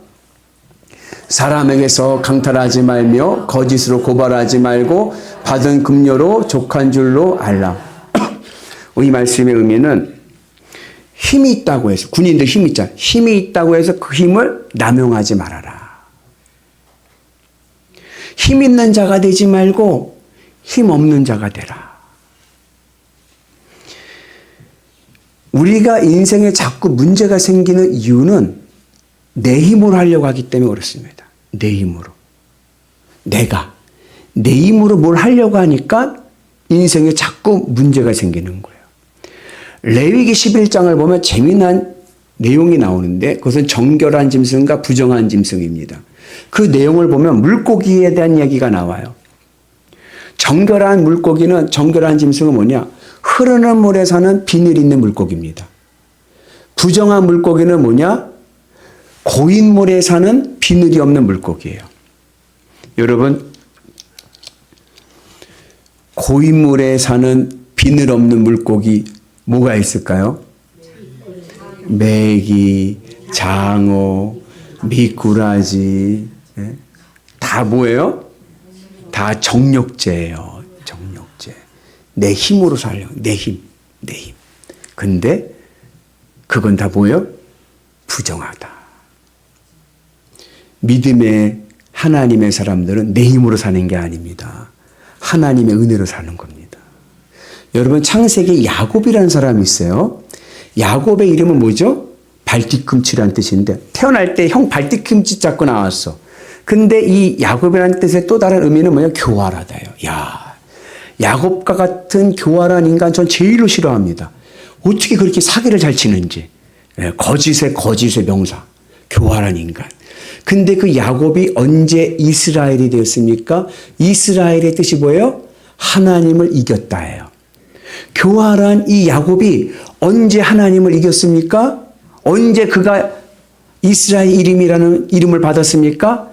사람에게서 강탈하지 말며 거짓으로 고발하지 말고 받은 급료로 족한 줄로 알라. 이 말씀의 의미는 힘이 있다고 해서 군인들 힘이 있잖아요. 힘이 있다고 해서 그 힘을 남용하지 말아라. 힘 있는 자가 되지 말고 힘 없는 자가 되라. 우리가 인생에 자꾸 문제가 생기는 이유는 내 힘으로 하려고 하기 때문에 그렇습니다. 내 힘으로. 내 힘으로 뭘 하려고 하니까 인생에 자꾸 문제가 생기는 거예요. 레위기 11장을 보면 재미난 내용이 나오는데 그것은 정결한 짐승과 부정한 짐승입니다. 그 내용을 보면 물고기에 대한 이야기가 나와요. 정결한 짐승은 뭐냐? 흐르는 물에 사는 비늘 있는 물고기입니다. 부정한 물고기는 뭐냐? 고인 물에 사는 비늘이 없는 물고기예요. 여러분, 고인 물에 사는 비늘 없는 물고기 뭐가 있을까요? 메기, 장어, 미꾸라지, 다 뭐예요? 다 정력제예요. 정력제. 내 힘으로 살려. 내 힘. 근데 그건 다 뭐예요? 부정하다. 믿음의 하나님의 사람들은 내 힘으로 사는 게 아닙니다. 하나님의 은혜로 사는 겁니다. 여러분, 창세기에 야곱이라는 사람이 있어요. 야곱의 이름은 뭐죠? 발뒤꿈치라는 뜻인데 태어날 때 형 발뒤꿈치 잡고 나왔어. 근데 이 야곱이라는 뜻의 또 다른 의미는 뭐냐? 교활하다요. 야, 야곱과 같은 교활한 인간 전 제일로 싫어합니다. 어떻게 그렇게 사기를 잘 치는지. 거짓의 명사. 교활한 인간. 근데 그 야곱이 언제 이스라엘이 되었습니까? 이스라엘의 뜻이 뭐예요? 하나님을 이겼다예요. 교활한 이 야곱이 언제 하나님을 이겼습니까? 언제 그가 이스라엘 이름이라는 이름을 받았습니까?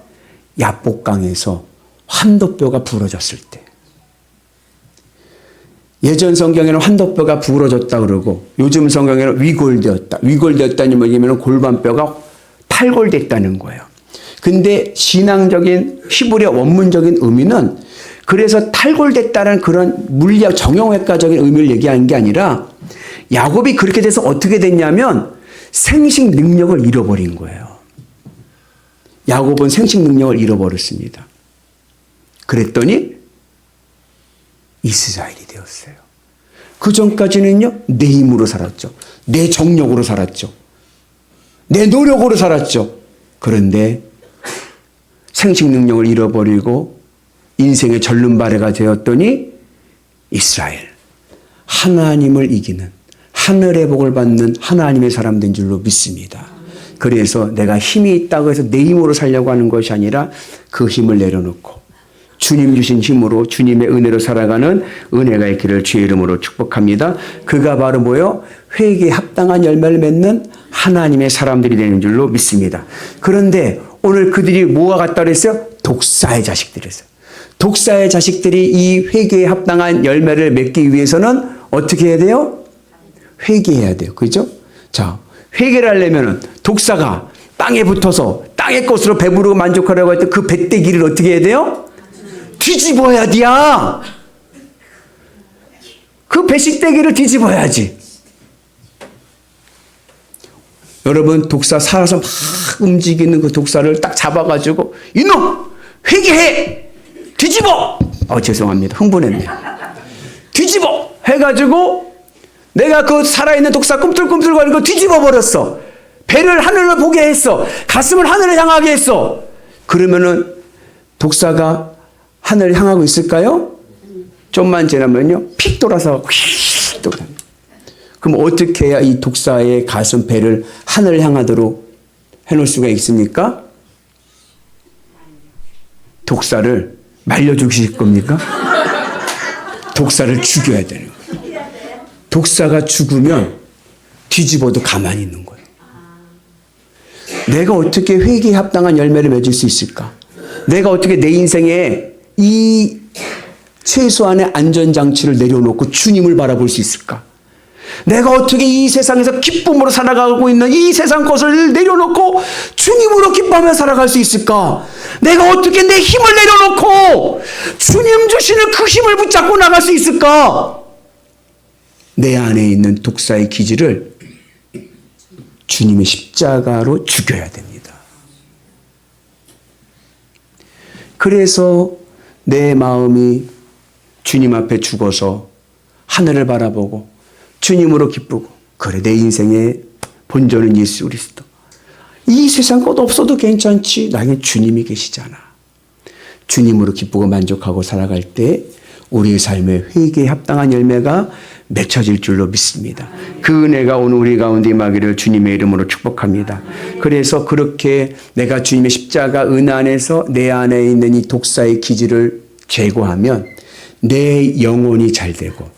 야복강에서 환도뼈가 부러졌을 때. 예전 성경에는 환도뼈가 부러졌다 그러고 요즘 성경에는 위골되었다. 위골되었다는 뭐냐면 골반뼈가 탈골됐다는 거예요. 근데 신앙적인 히브리어 원문적인 의미는 그래서 탈골됐다는 그런 물리학 정형외과적인 의미를 얘기하는 게 아니라 야곱이 그렇게 돼서 어떻게 됐냐면 생식 능력을 잃어버린 거예요. 야곱은 생식 능력을 잃어버렸습니다. 그랬더니 이스라엘이 되었어요. 그 전까지는요, 내 힘으로 살았죠. 내 정력으로 살았죠. 내 노력으로 살았죠. 그런데 생식 능력을 잃어버리고 인생의 절름발이가 되었더니 이스라엘, 하나님을 이기는, 하늘의 복을 받는 하나님의 사람 된 줄로 믿습니다. 그래서 내가 힘이 있다고 해서 내 힘으로 살려고 하는 것이 아니라 그 힘을 내려놓고 주님 주신 힘으로 주님의 은혜로 살아가는 은혜가 있기를 주의 이름으로 축복합니다. 그가 바로 뭐요? 회개에 합당한 열매를 맺는 하나님의 사람들이 되는 줄로 믿습니다. 그런데 오늘 그들이 뭐가 같다 그랬어요? 독사의 자식들이었어요. 독사의 자식들이 이 회개에 합당한 열매를 맺기 위해서는 어떻게 해야 돼요? 회개해야 돼요. 그죠? 자, 회개를 하려면 독사가 땅에 붙어서 땅의 것으로 배부르고 만족하려고 할 때 그 배때기를 어떻게 해야 돼요? 뒤집어야 돼야. 그 배식대기를 뒤집어야지. 여러분, 독사 살아서 막 움직이는 그 독사를 딱 잡아가지고 이놈 회개해 뒤집어. 죄송합니다. 흥분했네. 뒤집어 해가지고 내가 그 살아있는 독사 꿈틀꿈틀거리는 거 뒤집어 버렸어. 배를 하늘을 보게 했어. 가슴을 하늘을 향하게 했어. 그러면은 독사가 하늘을 향하고 있을까요? 좀만 지나면요, 픽 돌아서 휙 돌아. 그럼 어떻게 해야 이 독사의 가슴, 배를 하늘을 향하도록 해놓을 수가 있습니까? 독사를 말려 죽이실 겁니까? 독사를 죽여야 되는 거예요. 독사가 죽으면 뒤집어도 가만히 있는 거예요. 내가 어떻게 회개에 합당한 열매를 맺을 수 있을까? 내가 어떻게 내 인생에 이 최소한의 안전장치를 내려놓고 주님을 바라볼 수 있을까? 내가 어떻게 이 세상에서 기쁨으로 살아가고 있는 이 세상 것을 내려놓고 주님으로 기뻐하며 살아갈 수 있을까? 내가 어떻게 내 힘을 내려놓고 주님 주시는 그 힘을 붙잡고 나갈 수 있을까? 내 안에 있는 독사의 기질을 주님의 십자가로 죽여야 됩니다. 그래서 내 마음이 주님 앞에 죽어서 하늘을 바라보고 주님으로 기쁘고, 그래 내 인생의 본전은 예수 그리스도. 이 세상 것 없어도 괜찮지. 나에게 주님이 계시잖아. 주님으로 기쁘고 만족하고 살아갈 때 우리의 삶의 회개에 합당한 열매가 맺혀질 줄로 믿습니다. 그 은혜가 오늘 우리 가운데 임하기를 주님의 이름으로 축복합니다. 그래서 그렇게 내가 주님의 십자가 은 안에서 내 안에 있는 이 독사의 기질을 제거하면 내 영혼이 잘 되고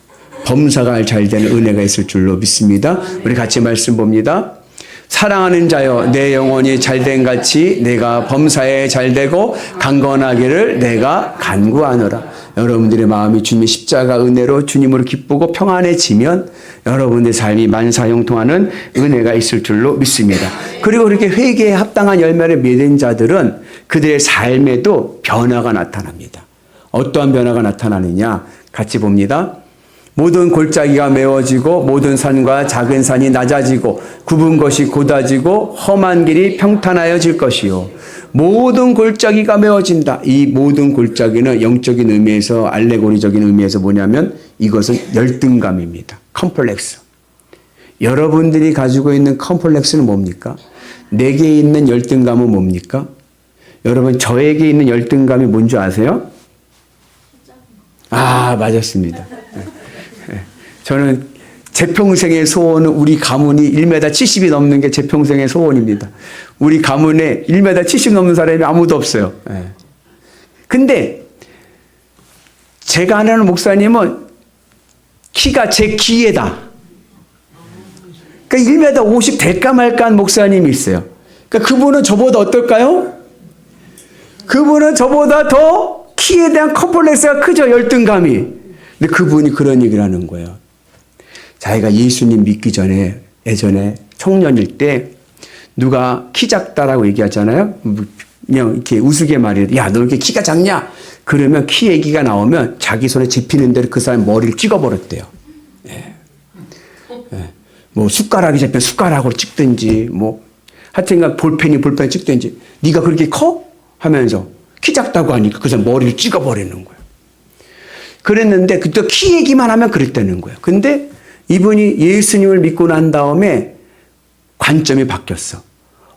범사가 잘 되는 은혜가 있을 줄로 믿습니다. 우리 같이 말씀 봅니다. 사랑하는 자여 내 영혼이 잘된 같이 내가 범사에 잘되고 강건하기를 내가 간구하노라. 여러분들의 마음이 주님의 십자가 은혜로 주님으로 기쁘고 평안해지면 여러분의 삶이 만사형통하는 은혜가 있을 줄로 믿습니다. 그리고 그렇게 회개에 합당한 열매를 맺은 자들은 그들의 삶에도 변화가 나타납니다. 어떠한 변화가 나타나느냐 같이 봅니다. 모든 골짜기가 메워지고 모든 산과 작은 산이 낮아지고 굽은 것이 곧아지고 험한 길이 평탄하여질 것이요. 모든 골짜기가 메워진다. 이 모든 골짜기는 영적인 의미에서 알레고리적인 의미에서 뭐냐면 이것은 열등감입니다. 컴플렉스. 여러분들이 가지고 있는 컴플렉스는 뭡니까? 내게 있는 열등감은 뭡니까? 여러분 저에게 있는 열등감이 뭔지 아세요? 아 맞았습니다. 저는 제 평생의 소원은 우리 가문이 1m 70이 넘는 게 제 평생의 소원입니다. 우리 가문에 1m 70 넘는 사람이 아무도 없어요. 근데 제가 아는 목사님은 키가 제 귀에다. 그러니까 1m 50 될까 말까 한 목사님이 있어요. 그러니까 그분은 저보다 어떨까요? 그분은 저보다 더 키에 대한 컴플렉스가 크죠. 열등감이. 근데 그분이 그런 얘기를 하는 거예요. 자기가 예수님 믿기 전에 예전에 청년일 때 누가 키 작다라고 얘기하잖아요. 그냥 이렇게 우스개 말해요. 야, 너 이렇게 키가 작냐? 그러면 키 얘기가 나오면 자기 손에 집히는 대로 그 사람 머리를 찍어버렸대요. 예. 예. 뭐 숟가락이 잡히면 숟가락으로 찍든지 뭐 하여튼간 볼펜이 볼펜 찍든지 네가 그렇게 커? 하면서 키 작다고 하니까 그 사람 머리를 찍어버리는 거예요. 그랬는데 그때 키 얘기만 하면 그랬다는 거예요. 근데 이분이 예수님을 믿고 난 다음에 관점이 바뀌었어.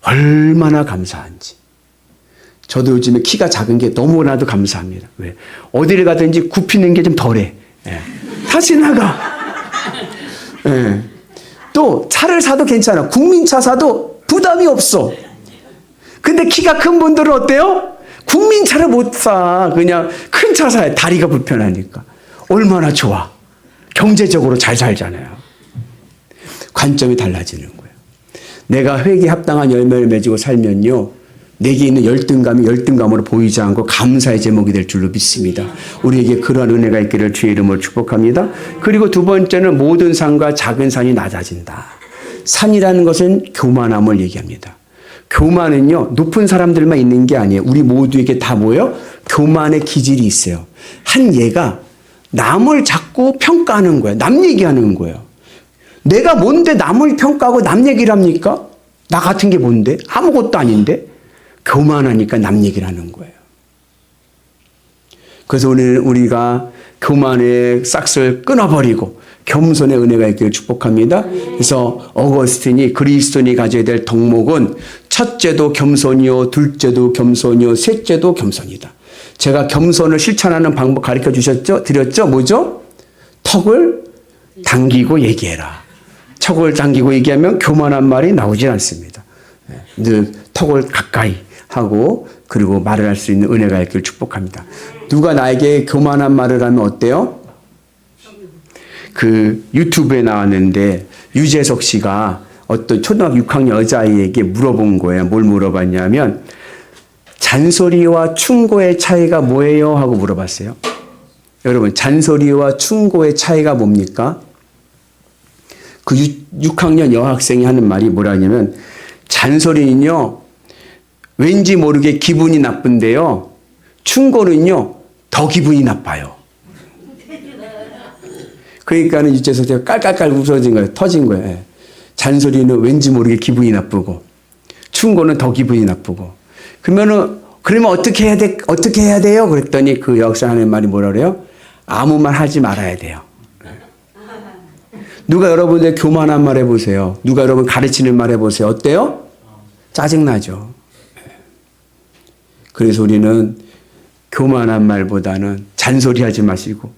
얼마나 감사한지. 저도 요즘에 키가 작은 게 너무나도 감사합니다. 왜? 어디를 가든지 굽히는 게 좀 덜해. 예. 다 지나가. 예. 또 차를 사도 괜찮아. 국민차 사도 부담이 없어. 근데 키가 큰 분들은 어때요? 국민차를 못 사. 그냥 큰 차 사야 다리가 불편하니까. 얼마나 좋아. 경제적으로 잘 살잖아요. 관점이 달라지는 거예요. 내가 회개에 합당한 열매를 맺고 살면요. 내게 있는 열등감이 열등감으로 보이지 않고 감사의 제목이 될 줄로 믿습니다. 우리에게 그러한 은혜가 있기를 주의 이름으로 축복합니다. 그리고 두 번째는 모든 산과 작은 산이 낮아진다. 산이라는 것은 교만함을 얘기합니다. 교만은요. 높은 사람들만 있는 게 아니에요. 우리 모두에게 다 뭐예요? 교만의 기질이 있어요. 한 얘가 남을 자꾸 평가하는 거예요. 남 얘기하는 거예요. 내가 뭔데 남을 평가하고 남 얘기를 합니까? 나 같은 게 뭔데? 아무것도 아닌데? 교만하니까 남 얘기를 하는 거예요. 그래서 오늘 우리가 교만의 싹을 끊어버리고 겸손의 은혜가 있기를 축복합니다. 그래서 어거스틴이 그리스도인이 가져야 될 덕목은 첫째도 겸손이요, 둘째도 겸손이요, 셋째도 겸손이다. 제가 겸손을 실천하는 방법 가르쳐 주셨죠? 드렸죠? 뭐죠? 턱을 당기고 얘기해라. 턱을 당기고 얘기하면 교만한 말이 나오질 않습니다. 늘 턱을 가까이 하고 그리고 말을 할 수 있는 은혜가 있기를 축복합니다. 누가 나에게 교만한 말을 하면 어때요? 그 유튜브에 나왔는데 유재석 씨가 어떤 초등학교 6학년 여자아이에게 물어본 거예요. 뭘 물어봤냐면 잔소리와 충고의 차이가 뭐예요? 하고 물어봤어요. 여러분 잔소리와 충고의 차이가 뭡니까? 그 6학년 여학생이 하는 말이 뭐라냐면 잔소리는요. 왠지 모르게 기분이 나쁜데요. 충고는요. 더 기분이 나빠요. 그러니까는 유재석씨가 깔깔깔 웃어진 거예요. 터진 거예요. 예. 잔소리는 왠지 모르게 기분이 나쁘고 충고는 더 기분이 나쁘고 그러면 어떻게 해야 돼요? 그랬더니 그 여학생 하는 말이 뭐라 그래요? 아무 말 하지 말아야 돼요. 누가 여러분들 교만한 말 해보세요. 누가 여러분 가르치는 말 해보세요. 어때요? 짜증나죠. 그래서 우리는 교만한 말보다는 잔소리하지 마시고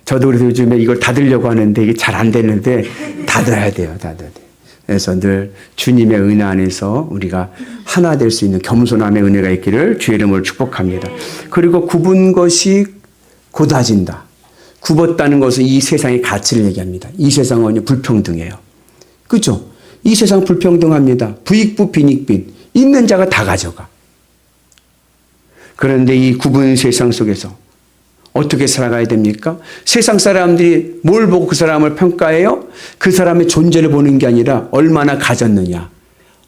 저도 그래서 요즘에 이걸 닫으려고 하는데 이게 잘 안 되는데 닫아야 돼요. 닫아야 돼요. 그래서 늘 주님의 은혜 안에서 우리가 하나 될 수 있는 겸손함의 은혜가 있기를 주의 이름으로 축복합니다. 그리고 굽은 것이 곧아진다. 굽었다는 것은 이 세상의 가치를 얘기합니다. 이 세상은 불평등해요. 그렇죠? 이 세상 불평등합니다. 부익부 빈익빈. 있는 자가 다 가져가. 그런데 이 굽은 세상 속에서 어떻게 살아가야 됩니까? 세상 사람들이 뭘 보고 그 사람을 평가해요? 그 사람의 존재를 보는 게 아니라 얼마나 가졌느냐,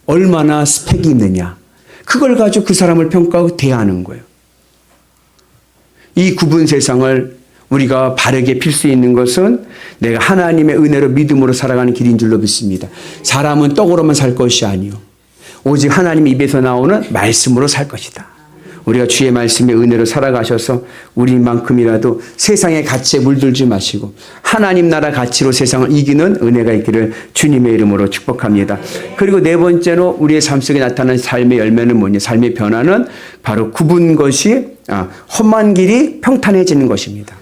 얼마나 스펙이 있느냐, 그걸 가지고 그 사람을 평가하고 대하는 거예요. 이 굽은 세상을 우리가 바르게 필 수 있는 것은 내가 하나님의 은혜로 믿음으로 살아가는 길인 줄로 믿습니다. 사람은 떡으로만 살 것이 아니요, 오직 하나님 입에서 나오는 말씀으로 살 것이다. 우리가 주의 말씀의 은혜로 살아가셔서 우리만큼이라도 세상의 가치에 물들지 마시고 하나님 나라 가치로 세상을 이기는 은혜가 있기를 주님의 이름으로 축복합니다. 그리고 네 번째로 우리의 삶 속에 나타나는 삶의 열매는 뭐냐? 삶의 변화는 바로 굽은 것이 험한 길이 평탄해지는 것입니다.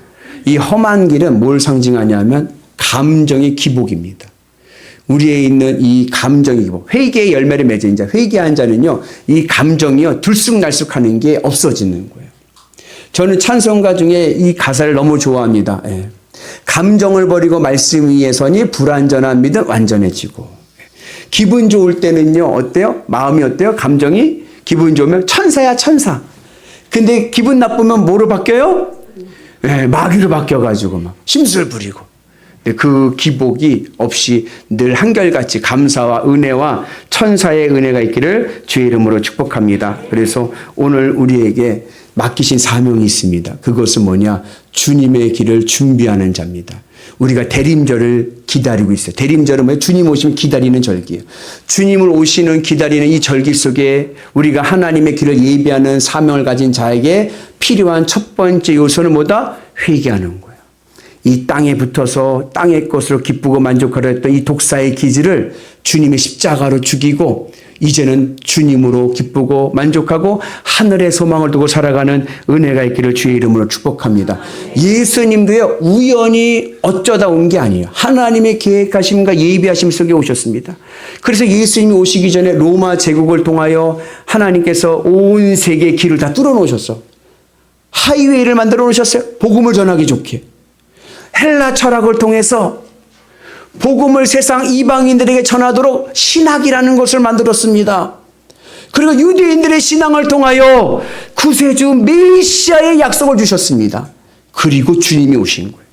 이 험한 길은 뭘 상징하냐면 감정의 기복입니다. 우리에 있는 이 감정의 기복, 회개의 열매를 맺은 자, 회개한 자는요, 이 감정이요, 들쑥날쑥하는 게 없어지는 거예요. 저는 찬송가 중에 이 가사를 너무 좋아합니다. 예. 감정을 버리고 말씀 위에 서니 불완전한 믿음 완전해지고. 기분 좋을 때는요, 어때요? 마음이 어때요? 감정이 기분 좋으면 천사야, 천사. 근데 기분 나쁘면 뭐로 바뀌어요? 예, 마귀로 바뀌어가지고 막 심술 부리고. 그 기복이 없이 늘 한결같이 감사와 은혜와 천사의 은혜가 있기를 주의 이름으로 축복합니다. 그래서 오늘 우리에게 맡기신 사명이 있습니다. 그것은 뭐냐? 주님의 길을 준비하는 자입니다. 우리가 대림절을 기다리고 있어요. 대림절은 뭐예요? 주님 오시면 기다리는 절기예요. 주님을 오시는 기다리는 이 절기 속에 우리가 하나님의 길을 예비하는 사명을 가진 자에게 필요한 첫 번째 요소는 뭐다? 회개하는 거예요. 이 땅에 붙어서 땅의 것으로 기쁘고 만족하려 했던 이 독사의 기질을 주님의 십자가로 죽이고 이제는 주님으로 기쁘고 만족하고 하늘의 소망을 두고 살아가는 은혜가 있기를 주의 이름으로 축복합니다. 예수님도요, 우연히 어쩌다 온 게 아니에요. 하나님의 계획하심과 예비하심 속에 오셨습니다. 그래서 예수님이 오시기 전에 로마 제국을 통하여 하나님께서 온 세계의 길을 다 뚫어 놓으셨어. 하이웨이를 만들어 놓으셨어요. 복음을 전하기 좋게. 헬라 철학을 통해서 복음을 세상 이방인들에게 전하도록 신학이라는 것을 만들었습니다. 그리고 유대인들의 신앙을 통하여 구세주 메시아의 약속을 주셨습니다. 그리고 주님이 오신 거예요.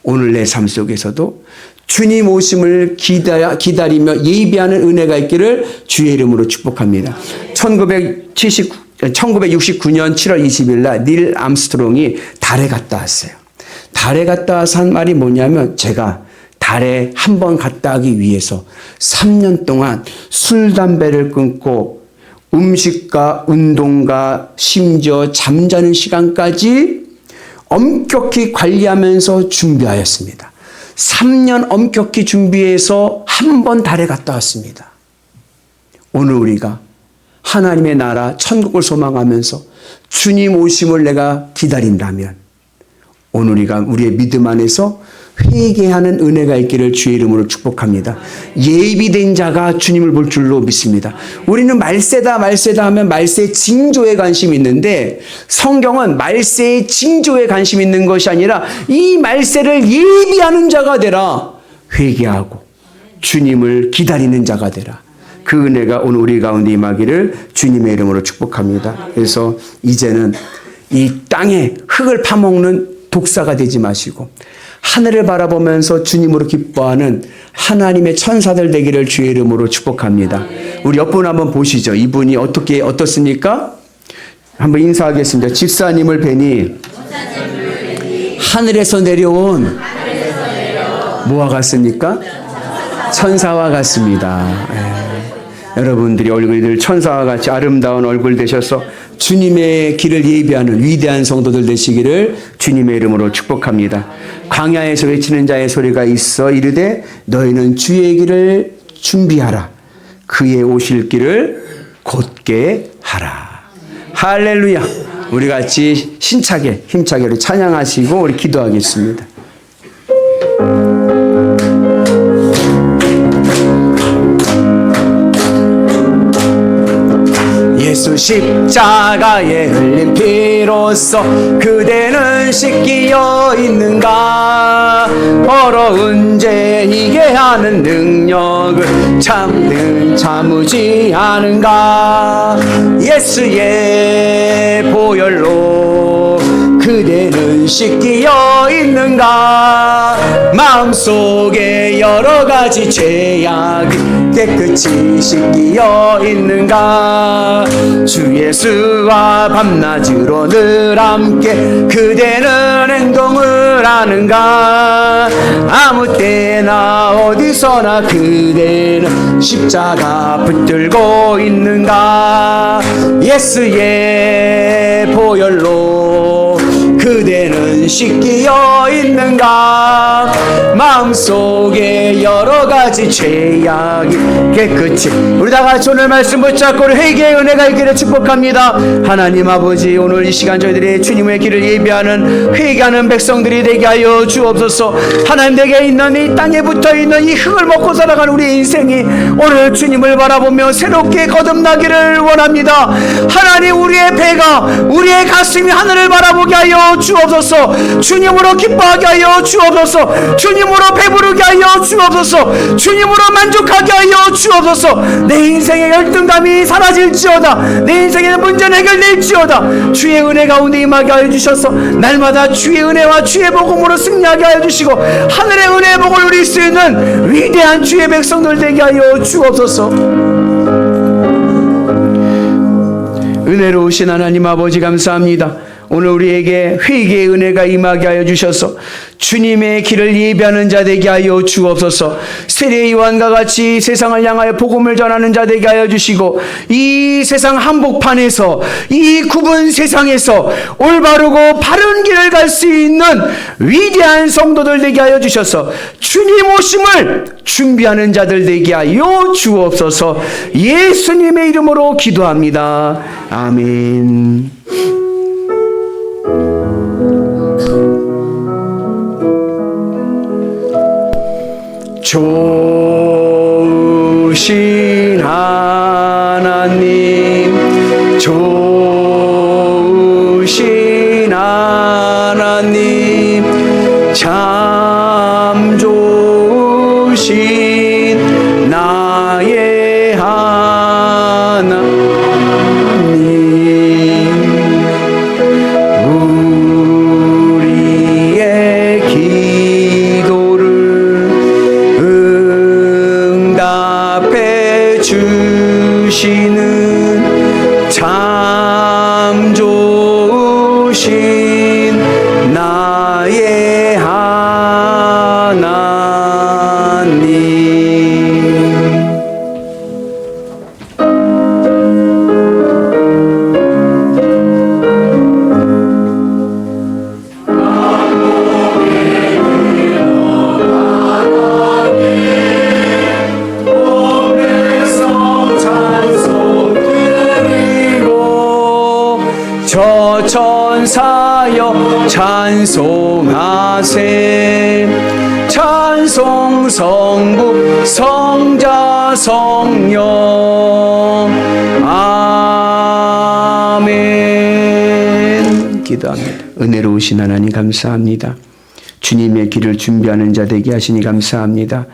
오늘 내 삶 속에서도 주님 오심을 기다리며 예비하는 은혜가 있기를 주의 이름으로 축복합니다. 1969년 7월 20일 날 닐 암스트롱이 달에 갔다 왔어요. 달에 갔다 와서 한 말이 뭐냐면, 제가 달에 한 번 갔다 하기 위해서 3년 동안 술, 담배를 끊고 음식과 운동과 심지어 잠자는 시간까지 엄격히 관리하면서 준비하였습니다. 3년 엄격히 준비해서 한 번 달에 갔다 왔습니다. 오늘 우리가 하나님의 나라 천국을 소망하면서 주님 오심을 내가 기다린다면 오늘 우리가 우리의 믿음 안에서 회개하는 은혜가 있기를 주의 이름으로 축복합니다. 예비된 자가 주님을 볼 줄로 믿습니다. 우리는 말세다 하면 말세의 징조에 관심이 있는데, 성경은 말세의 징조에 관심이 있는 것이 아니라 이 말세를 예비하는 자가 되라. 회개하고 주님을 기다리는 자가 되라. 그 은혜가 오늘 우리 가운데 임하기를 주님의 이름으로 축복합니다. 그래서 이제는 이 땅에 흙을 파먹는 독사가 되지 마시고 하늘을 바라보면서 주님으로 기뻐하는 하나님의 천사들 되기를 주의 이름으로 축복합니다. 우리 옆분 한번 보시죠. 이분이 어떻습니까? 한번 인사하겠습니다. 집사님을 뵈니 하늘에서 내려온 뭐와 같습니까? 천사와 같습니다. 여러분들이 얼굴들 천사와 같이 아름다운 얼굴 되셔서 주님의 길을 예비하는 위대한 성도들 되시기를 주님의 이름으로 축복합니다. 광야에서 외치는 자의 소리가 있어 이르되 너희는 주의 길을 준비하라. 그의 오실 길을 곧게 하라. 할렐루야. 우리 같이 힘차게 우리 찬양하시고 우리 기도하겠습니다. 예수 십자가에 흘린 피로써 그대는 씻기어 있는가. 어려운 죄 이게 하는 능력을 참지 않은가. 예수의 보혈로 그대는 씻기어 있는가. 마음속에 여러 가지 죄악이 깨끗이 씻기어 있는가. 주 예수와 밤낮으로 늘 함께 그대는 행동을 하는가. 아무 때나 어디서나 그대는 십자가 붙들고 있는가. 예수의 보혈로 그대는 씻기어 있는가. 마음속에 여러 가지 죄악이 깨끗이. 우리 다 같이 오늘 말씀 붙잡고 회개의 은혜가 있기를 축복합니다. 하나님 아버지, 오늘 이 시간 저희들이 주님의 길을 예비하는 회개하는 백성들이 되게 하여 주옵소서. 하나님 댁에 있는 이 땅에 붙어있는 이 흙을 먹고 살아가는 우리 인생이 오늘 주님을 바라보며 새롭게 거듭나기를 원합니다. 하나님, 우리의 배가, 우리의 가슴이 하늘을 바라보게 하여 주옵소서. 주님으로 기뻐하게 하여 주옵소서. 주님으로 배부르게 하여 주옵소서. 주님으로 만족하게 하여 주옵소서. 내 인생의 열등감이 사라질지어다. 내 인생의 문제는 해결될지어다. 주의 은혜 가운데 임하게 하여 주셔서 날마다 주의 은혜와 주의 복음으로 승리하게 하여 주시고 하늘의 은혜의 복을 누릴 수 있는 위대한 주의 백성들 되게 하여 주옵소서. 은혜로우신 하나님 아버지, 감사합니다. 오늘 우리에게 회개의 은혜가 임하게 하여 주셔서 주님의 길을 예비하는 자 되게 하여 주옵소서. 세례 요한과 같이 세상을 향하여 복음을 전하는 자 되게 하여 주시고, 이 세상 한복판에서, 이 굽은 세상에서 올바르고 바른 길을 갈 수 있는 위대한 성도들 되게 하여 주셔서 주님 오심을 준비하는 자들 되게 하여 주옵소서. 예수님의 이름으로 기도합니다. 아멘. 좋으신 하나님, 좋으신 하나님, 참 좋으신 나의 하나님, 우리의 기도를 응답해 주시는 참 좋으신 나의 하나님. 저 천사여 찬송하세. 찬송 성부 성자 성령. 아멘. 기도합니다. 은혜로우신 하나님 감사합니다. 주님의 길을 준비하는 자 되게 하시니 감사합니다.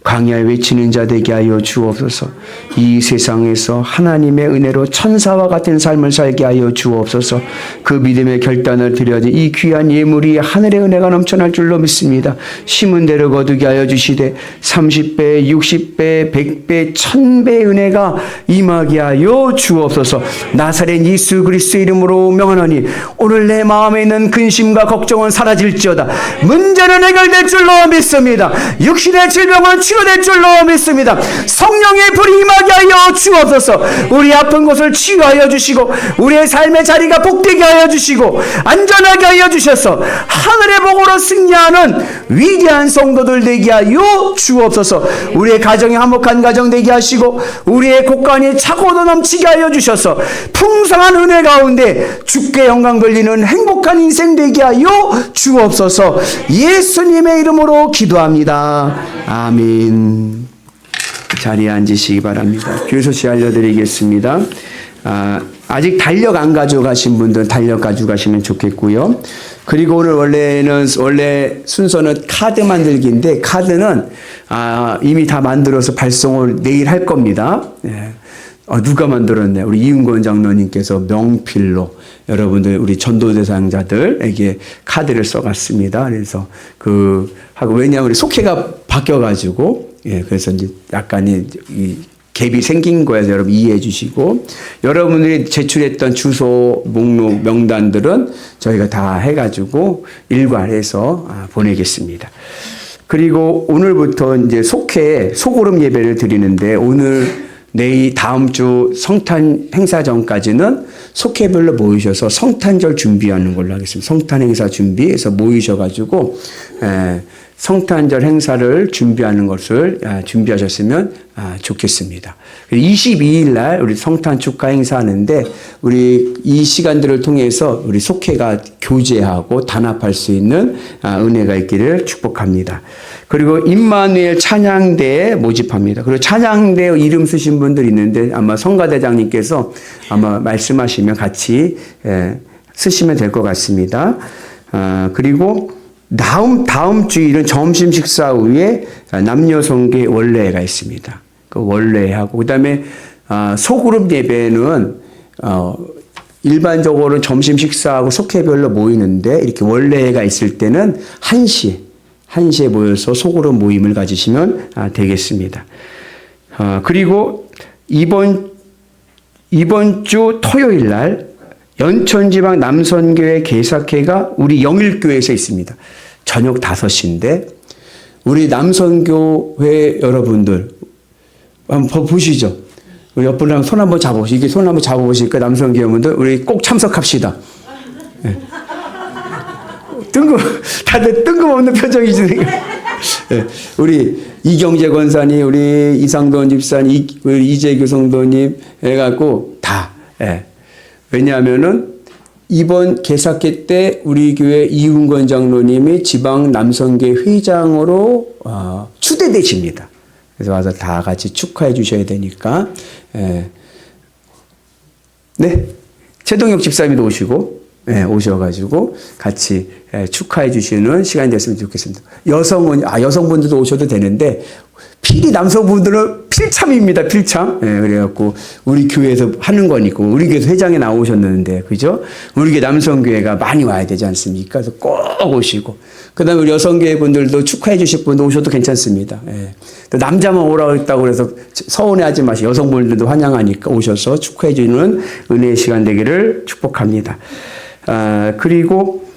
광야에 외치는 자 되게 하여 주옵소서. 이 세상에서 하나님의 은혜로 천사와 같은 삶을 살게 하여 주옵소서. 그 믿음의 결단을 드려야지 이 귀한 예물이 하늘의 은혜가 넘쳐날 줄로 믿습니다. 심은 대로 거두게 하여 주시되 30배, 60배, 100배, 1000배의 은혜가 임하게 하여 주옵소서. 나사렛 예수 그리스도의 이름으로 명하노니 오늘 내 마음에 있는 근심과 걱정은 사라질지어다. 문제는 해결될 줄로 믿습니다. 육신의 질병은 치료될 줄로 믿습니다. 성령의 불이 임하게 하여 주옵소서. 우리 아픈 곳을 치유하여 주시고 우리의 삶의 자리가 복되게 하여 주시고 안전하게 하여 주셔서 하늘의 복으로 승리하는 위대한 성도들 되게 하여 주옵소서. 우리의 가정이 화목한 가정 되게 하시고 우리의 곳간이 차고도 넘치게 하여 주셔서 풍성한 은혜 가운데 주께 영광 돌리는 행복한 인생 되게 하여 주옵소서. 예수님의 이름으로 기도합니다. 아멘. 자리에 앉으시기 바랍니다. 교소시 알려드리겠습니다. 아직 달력 안 가져가신 분들은 달력 가져가시면 좋겠고요. 그리고 오늘 원래 순서는 카드 만들기인데 카드는 이미 다 만들어서 발송을 내일 할 겁니다. 예. 누가 만들었네? 우리 이은권 장로님께서 명필로 여러분들 우리 전도 대상자들에게 카드를 써갔습니다. 그래서 왜냐하면 우리 속회가 바뀌어가지고 그래서 이제 약간의 이 갭이 생긴 거에서 여러분 이해해 주시고 여러분들이 제출했던 주소 목록 명단들은 저희가 다 해가지고 일괄해서 보내겠습니다. 그리고 오늘부터 이제 속회 소그룹 예배를 드리는데 오늘 내일 다음 주 성탄 행사 전까지는 속회별로 모이셔서 성탄절 준비하는 걸로 하겠습니다. 성탄 행사 준비해서 모이셔가지고 성탄절 행사를 준비하는 것을 준비하셨으면 좋겠습니다. 22일 날 우리 성탄 축하 행사하는데 우리 이 시간들을 통해서 우리 속회가 교제하고 단합할 수 있는 은혜가 있기를 축복합니다. 그리고 임마누엘 찬양대에 모집합니다. 그리고 찬양대 이름 쓰신 분들 있는데 아마 성가대장님께서 아마 말씀하시면 같이 쓰시면 될 것 같습니다. 그리고 다음 주일은 점심 식사 후에 남녀 성계 원례가 있습니다. 그 원례하고 그다음에 소그룹 예배는 일반적으로 점심 식사하고 속회별로 모이는데 이렇게 원례가 있을 때는 1시에 모여서 소그룹 모임을 가지시면 되겠습니다. 그리고 이번 주 토요일 날 연천지방 남선교회 개사회가 우리 영일교회에서 있습니다. 저녁 5시인데 우리 남선교회 여러분들 한번 보시죠. 우리 옆분랑 손 한번 잡아보시죠. 이게 손 한번 잡아보시니까 남선교회 여러분들 우리 꼭 참석합시다. 네. 다들 뜬금없는 표정이지. 네. 우리 이경재 권사님, 우리 이상돈 집사님, 우리 이재규 성도님 해갖고 다. 네. 왜냐하면은 이번 개사회 때 우리 교회 이은권 장로님이 지방 남성계 회장으로 추대되십니다. 그래서 와서 다 같이 축하해 주셔야 되니까 네 최동혁 집사님도 오시고 오셔가지고 같이 축하해 주시는 시간이 됐으면 좋겠습니다. 여성분들도 오셔도 되는데 필히 남성분들은 필참입니다. 필참. 그래갖고 우리 교회에서 하는 거니까 우리 교회 회장에 나오셨는데 그죠? 우리 교회 남성교회가 많이 와야 되지 않습니까? 그래서 꼭 오시고 그다음에 우리 여성교회 분들도 축하해 주실 분도 오셔도 괜찮습니다. 또 남자만 오라고 했다고 그래서 서운해하지 마시고 여성분들도 환영하니까 오셔서 축하해 주는 은혜의 시간 되기를 축복합니다. 그리고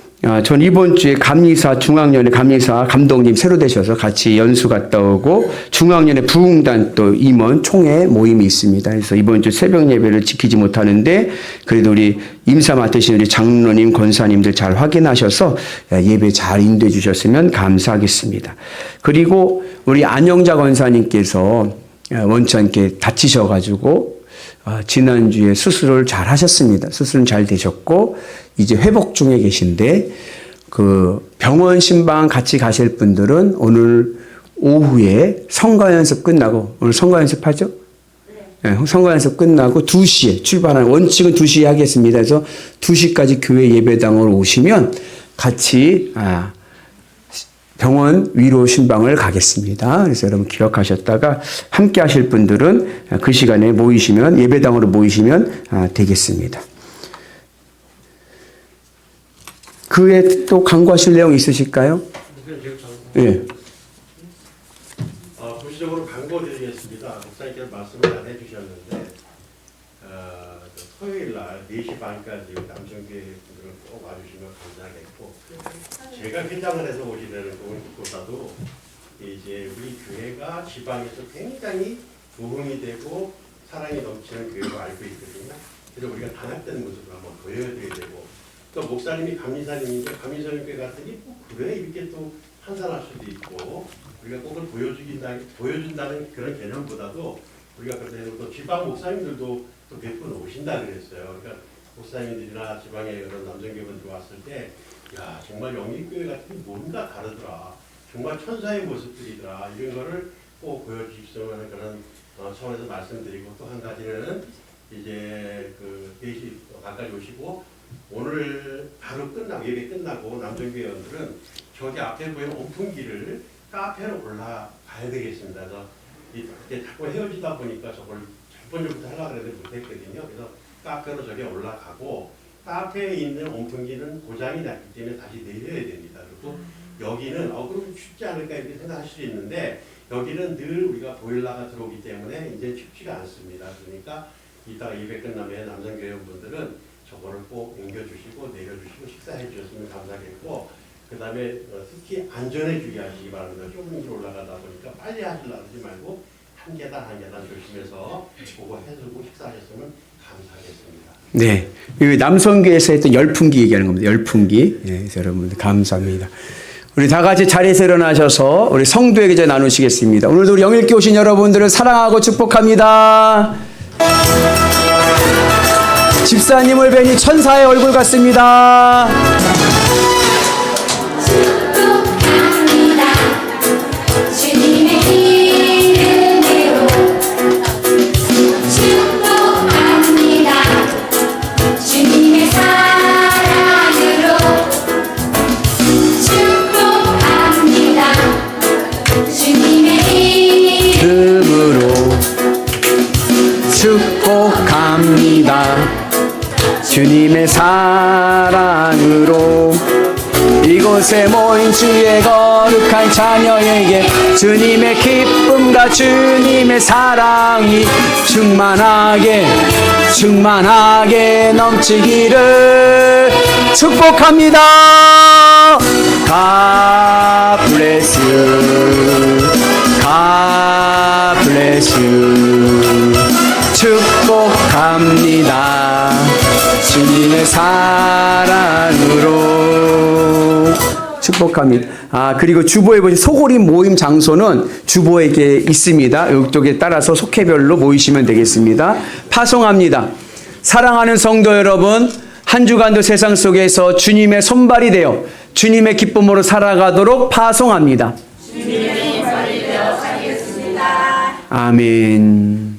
전 이번 주에 감리사 중앙연회 감리사 감독님 새로 되셔서 같이 연수 갔다 오고 중앙연회 부흥단 또 임원 총회 모임이 있습니다. 그래서 이번 주 새벽 예배를 지키지 못하는데 그래도 우리 임사 맡으신 우리 장로님 권사님들 잘 확인하셔서 예배 잘 인도해 주셨으면 감사하겠습니다. 그리고 우리 안영자 권사님께서 원치 않게 다치셔가지고 지난주에 수술을 잘 하셨습니다. 수술은 잘 되셨고 이제 회복 중에 계신데 그 병원 신방 같이 가실 분들은 오늘 오후에 성가 연습 끝나고 오늘 성가 연습하죠? 네, 성가 연습 끝나고 2시에 출발하는 원칙은 2시에 하겠습니다. 그래서 2시까지 교회 예배당으로 오시면 같이 병원 위로 신방을 가겠습니다. 그래서 여러분 기억하셨다가 함께 하실 분들은 그 시간에 모이시면 예배당으로 모이시면 되겠습니다. 그 외에 또 강구하실 내용 있으실까요? 예. 구체적으로 강구드리겠습니다. 목사님께서 말씀을 안 해주셨는데 토요일 날 4시 반까지 남성교회 분들은 꼭 와주시면 감사하겠고 제가 회장을 해서 오시려는 것보다도 이제 우리 교회가 지방에서 굉장히 부흥이 되고 사랑이 넘치는 교회로 알고 있거든요. 그래서 우리가 단합되는 모습을 한번 보여드려야 되고 또 목사님이 감리사님인데 감리사님께 갔더니 그래 이렇게 또 한산할 수도 있고 우리가 그걸 보여준다는 그런 개념보다도 우리가 그때 또 지방 목사님들도 또 몇 분 오신다 그랬어요. 그러니까 목사님들이나 지방에 그런 남성교회분들 왔을 때 야 정말 영립교회 같은 게 뭔가 다르더라. 정말 천사의 모습들이더라. 이런 거를 꼭 보여주십시오 하는 그런 차원에서 말씀드리고 또 한 가지는 이제 그 4시 반까지 오시고 오늘 바로 끝나고 예배 끝나고 남정교회 회원들은 저기 앞에 보이는 오픈기를 카페로 올라가야 되겠습니다. 그래서 이렇게 자꾸 헤어지다 보니까 저걸 첫 번째부터 하려고 했는데 못했거든요. 그래서 카페로 저기 올라가고 카페에 있는 온풍기는 고장이 났기 때문에 다시 내려야 됩니다. 그리고 여기는 그럼 춥지 않을까 이렇게 생각하실 수 있는데 여기는 늘 우리가 보일러가 들어오기 때문에 이제 춥지가 않습니다. 그러니까 이따가 예배 끝나면 남성교회 분들은 저거를 꼭 옮겨주시고 내려주시고 식사해 주셨으면 감사하겠고 그 다음에 특히 안전에 주의하시기 바랍니다. 좁은 길 올라가다 보니까 빨리 하시려고 하지 말고 한 계단 한 계단 조심해서 그거 해주고 식사하셨으면 감사하겠습니다. 네, 이 남성교회에서 했던 열풍기 얘기하는 겁니다. 열풍기. 네, 그래서 여러분들 감사합니다. 우리 다 같이 자리에서 일어나셔서 우리 성도에게 이제 나누시겠습니다. 오늘도 우리 영일교 오신 여러분들을 사랑하고 축복합니다. 집사님을 뵈니 천사의 얼굴 같습니다. 축복합니다. 주님의 사랑으로 이곳에 모인 주의 거룩한 자녀에게 주님의 기쁨과 주님의 사랑이 충만하게 넘치기를 축복합니다. God bless you. God bless you. 축복합니다. 주님의 사랑으로 축복합니다. 그리고 주보에 보신 소고리 모임 장소는 주보에게 있습니다. 이쪽에 따라서 속회별로 모이시면 되겠습니다. 파송합니다. 사랑하는 성도 여러분, 한 주간도 세상 속에서 주님의 손발이 되어 주님의 기쁨으로 살아가도록 파송합니다. 주님의 손발이 되어 살겠습니다. 아멘.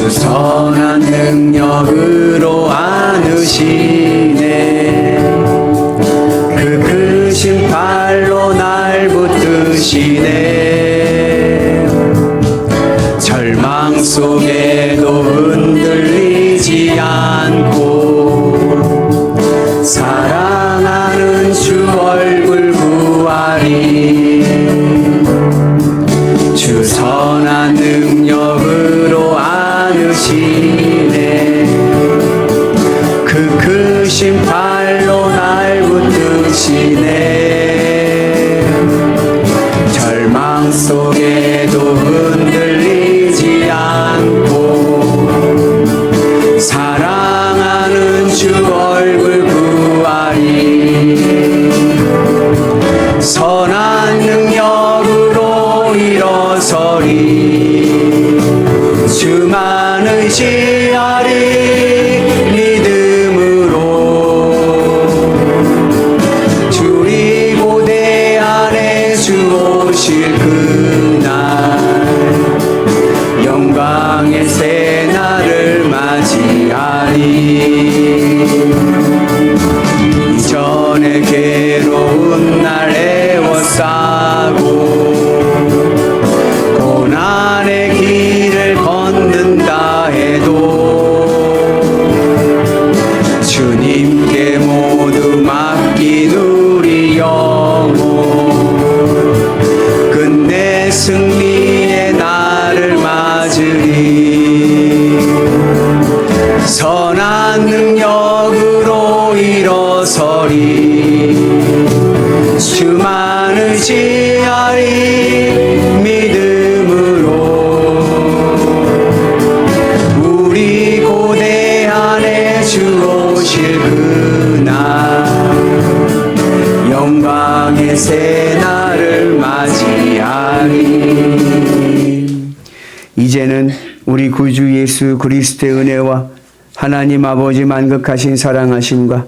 선한 능력으로 안으시네. 그 크신 팔로 날 붙드시네. 절망 속에도 흔들리지 않고 사랑하는 주 얼굴 구하리. 주 선한 능력으로 안으시네. 그 크신 팔로 날 붙드시네. 절망 속에도 흔들리지 않고 사랑하는 주 얼굴 구하리. 선한 능력으로 일어서리. 주만 의지하리. 믿음으로 주리 고대 안에 주 오실 그날 영광의 새날을 맞이하리. 이전에 괴로운 날 애워싸고 고난의 길을 걷는다 해도 주님께 모두 맡긴 우리 영혼 끝내 승리의 날을 맞으리. 선한 능력으로 일어서리. 주만 의지하리. 믿음으로 우리 고대 안에 주 오실 그날 영광의 새날을 맞이하리. 아멘. 이제는 우리 구주 예수 그리스도의 은혜와 하나님 아버지 만극하신 사랑하심과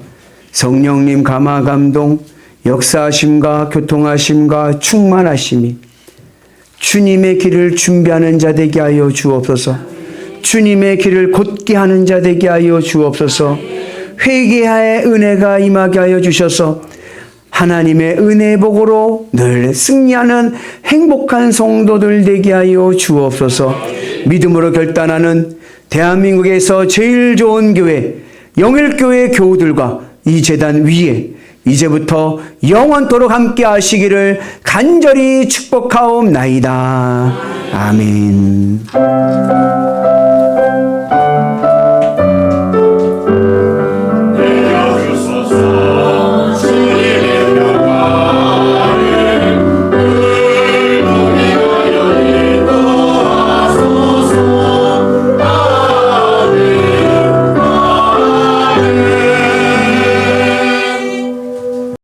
성령님 감화 감동 역사하심과 교통하심과 충만하심이 주님의 길을 준비하는 자 되게 하여 주옵소서. 주님의 길을 곧게 하는 자 되게 하여 주옵소서. 회개의 은혜가 임하게 하여 주셔서 하나님의 은혜 복으로 늘 승리하는 행복한 성도들 되게 하여 주옵소서. 믿음으로 결단하는 대한민국에서 제일 좋은 교회 영일교회 교우들과 이 제단 위에 이제부터 영원토록 함께 하시기를 간절히 축복하옵나이다. 아멘.